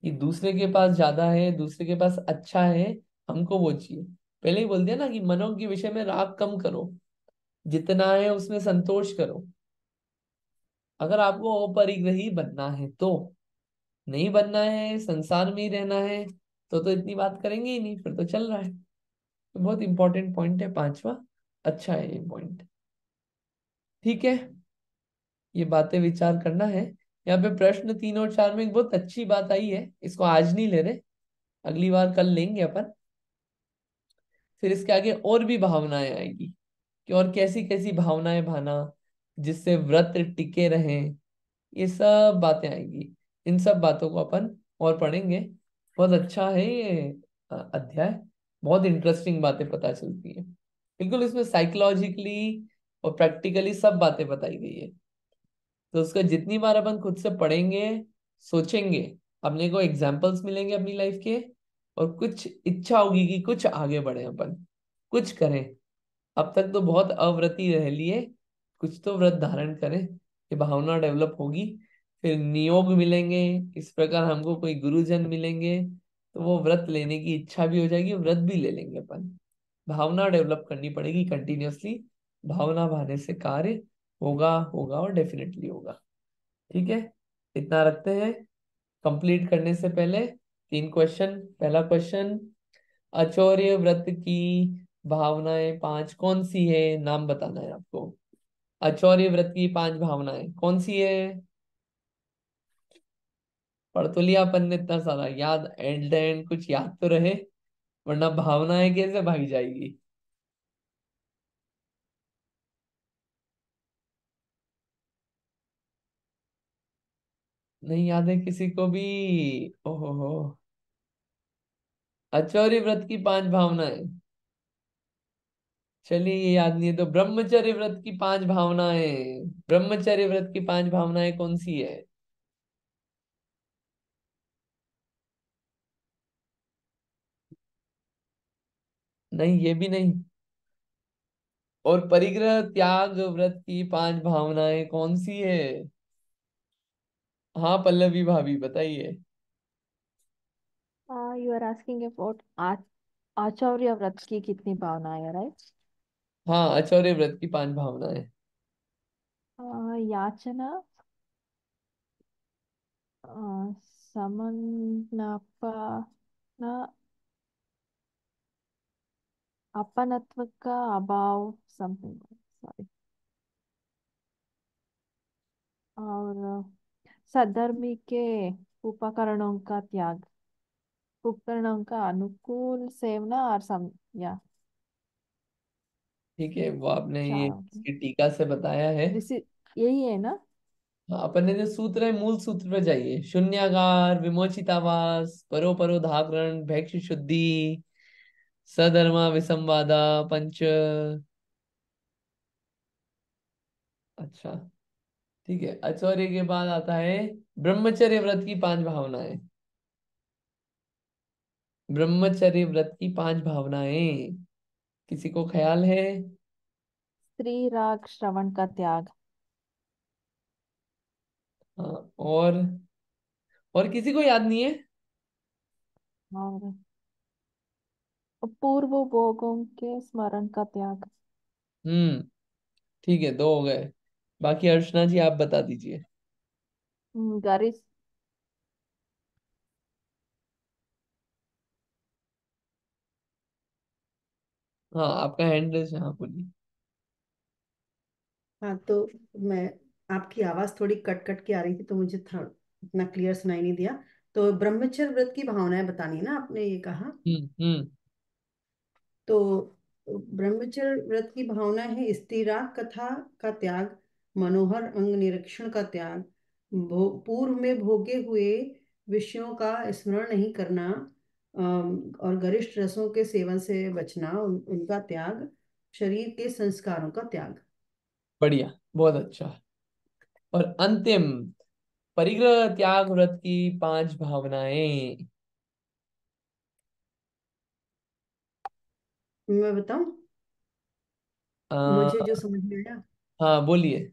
कि दूसरे के पास ज्यादा है, दूसरे के पास अच्छा है, हमको वो चाहिए। पहले ही बोल दिया ना कि मनों के विषय में राग कम करो, जितना है उसमें संतोष करो। अगर आपको अपरिग्रही बनना है तो, नहीं बनना है, संसार में ही रहना है, तो इतनी बात करेंगे ही नहीं, फिर तो चल रहा है। तो बहुत इंपॉर्टेंट पॉइंट है 5वां। अच्छा है ये पॉइंट। ठीक है, ये बातें विचार करना है। यहाँ पे प्रश्न 3 और 4 में एक बहुत अच्छी बात आई है, इसको आज नहीं ले रहे, अगली बार कल लेंगे अपन। फिर इसके आगे और भी भावनाएं आएगी, कि और कैसी कैसी भावनाएं भाना जिससे व्रत टिके रहें, ये सब बातें आएंगी। इन सब बातों को अपन और पढ़ेंगे। बहुत अच्छा है ये अध्याय, बहुत इंटरेस्टिंग बातें पता चलती है। बिल्कुल इसमें साइकोलॉजिकली और प्रैक्टिकली सब बातें बताई गई है। तो उसका जितनी बार अपन खुद से पढ़ेंगे, सोचेंगे, अपने को एग्जाम्पल्स मिलेंगे अपनी लाइफ के, और कुछ इच्छा होगी कि कुछ आगे बढ़े अपन, कुछ करें। अब तक तो बहुत अव्रती रह लिए, कुछ तो व्रत धारण करें, ये भावना डेवलप होगी। फिर नियोग मिलेंगे, इस प्रकार हमको कोई गुरुजन मिलेंगे, तो वो व्रत लेने की इच्छा भी हो जाएगी, व्रत भी ले लेंगे अपन। भावना डेवलप करनी पड़ेगी कंटिन्यूअसली। भावना भाने से कार्य होगा होगा और डेफिनेटली होगा। ठीक है, इतना रखते हैं। कंप्लीट करने से पहले 3 क्वेश्चन। पहला क्वेश्चन, अचौर्य व्रत की भावनाएं 5 कौन सी है? नाम बताना है आपको। अचौर्य व्रत की 5 भावनाएं कौन सी है? पढ़ तो लिया अपन ने इतना सारा, याद एंड एंड कुछ याद तो रहे, वरना भावनाएं कैसे भागी जाएगी। नहीं याद है किसी को भी? ओहो हो, अचौर्य व्रत की 5 भावनाएं। चलिए ये याद नहीं है तो ब्रह्मचर्य व्रत की 5 भावनाएं, ब्रह्मचर्य व्रत की 5 भावनाएं कौन सी है? नहीं ये भी नहीं। और परिग्रह त्याग व्रत की 5 भावनाएं कौन सी है? हाँ पल्लवी भाभी बताइए। यू आर आस्किंग अबाउट आचार्य व्रत की कितनी भावनाएं है, राइट? हाँ आचौर्य व्रत की 5 भावनाएं। याचना, समन्नपा, अपनत्व का अभाव, समथिंग, सॉरी, और सद्धर्मी के उपकरणों का त्याग, उपकरणों का अनुकूल सेवना और सम या ठीक है, वो आपने ये चारों की इसकी टीका से बताया है। दिस यही है ना। हाँ, अपन ने जो सूत्र है मूल सूत्र पे जाइए। शून्यागार, विमोचितावास, परो परो धाकरण, भैक्ष शुद्धि, सधर्मा विसंवादा, पंच। अच्छा, ठीक है। आचार्य के बाद आता है ब्रह्मचर्य व्रत की 5 भावनाएं। ब्रह्मचर्य व्रत की 5 भावनाएं किसी को ख्याल है? स्त्री राग श्रवण का त्याग, हाँ, और किसी को याद नहीं है? और पूर्व भोगों के स्मरण का त्याग। हम्म, ठीक है, 2 हो गए। बाकी अर्चना जी आप बता दीजिए। गरिस हाँ, आपका हैंड रेज, हाँ बोलिए। हाँ, तो मैं, आपकी आवाज थोड़ी कट कट के आ रही थी तो मुझे थोड़ा इतना क्लियर सुनाई नहीं दिया। तो ब्रह्मचर्य व्रत की भावनाएं बतानी है ना, आपने ये कहा। हम्म। तो ब्रह्मचर्य व्रत की भावना है स्त्रीराग कथा का त्याग, मनोहर अंग निरीक्षण का त्याग, पूर्व में भोगे हुए विषयों का स्मरण नहीं करना, और गरिष्ठ रसों के सेवन से बचना, उनका त्याग, शरीर के संस्कारों का त्याग। बढ़िया, बहुत अच्छा। और अंतिम, परिग्रह त्याग व्रत की 5 भावनाएं। मैं बताऊं, आ, मुझे जो समझ में आया, हाँ बोलिए।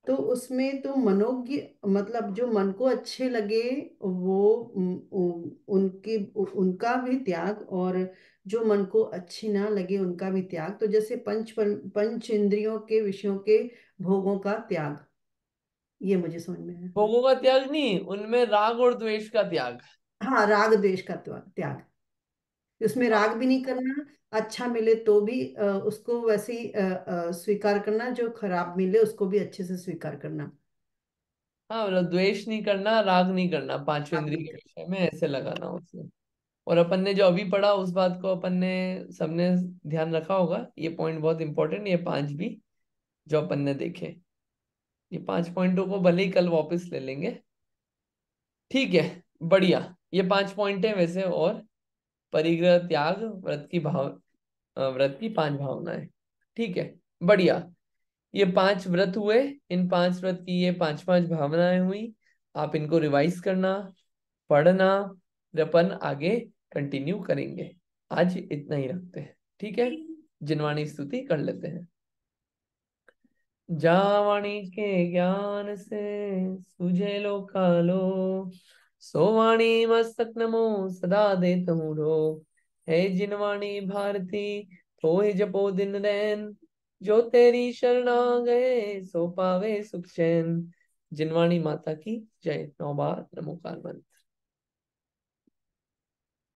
तो उसमें तो मनोज्ञ, मतलब जो मन को अच्छे लगे वो, उनके उनका भी त्याग, और जो मन को अच्छी ना लगे उनका भी त्याग। तो जैसे पंच इंद्रियों के विषयों के भोगों का त्याग, ये मुझे समझ में आया। भोगों का त्याग नहीं, उनमें राग और द्वेष का त्याग। हाँ, राग द्वेष का त्याग, उसमें राग भी नहीं करना, अच्छा मिले तो भी उसको वैसे ही स्वीकार करना, जो खराब मिले उसको भी अच्छे से स्वीकार करना। हाँ, मतलब द्वेष नहीं करना, राग नहीं करना, पांचवें राग इंद्रिय नहीं के करना। विषय में ऐसे लगाना उसमें। और अपन ने जो अभी पढ़ा उस बात को अपन ने सबने ध्यान रखा होगा। ये पॉइंट बहुत इंपॉर्टेंट, ये 5 भी जो अपन ने देखे, ये 5 पॉइंटों को भले ही कल वापस ले लेंगे। ठीक है, बढ़िया। ये 5 पॉइंट है वैसे। और परिग्रह त्याग व्रत की 5 भावनाएं। ठीक है, बढ़िया। ये 5 व्रत हुए। इन 5 व्रत की ये 5 भावनाएं हुई। आप इनको रिवाइज करना, पढ़ना, फिर अपन आगे कंटिन्यू करेंगे। आज इतना ही रखते हैं, ठीक है। जिनवाणी स्तुति कर लेते हैं। जावाणी के ज्ञान से सुझे लो कालो, सोवाणी मस्तक नमो सदा देत हूँ रो। है जिनवाणी भारती होए जपो दिन रैन, जो तेरी शरणा गए सो पावे सुख चैन। जिनवाणी माता की जय। 9 बार नमो कारमन।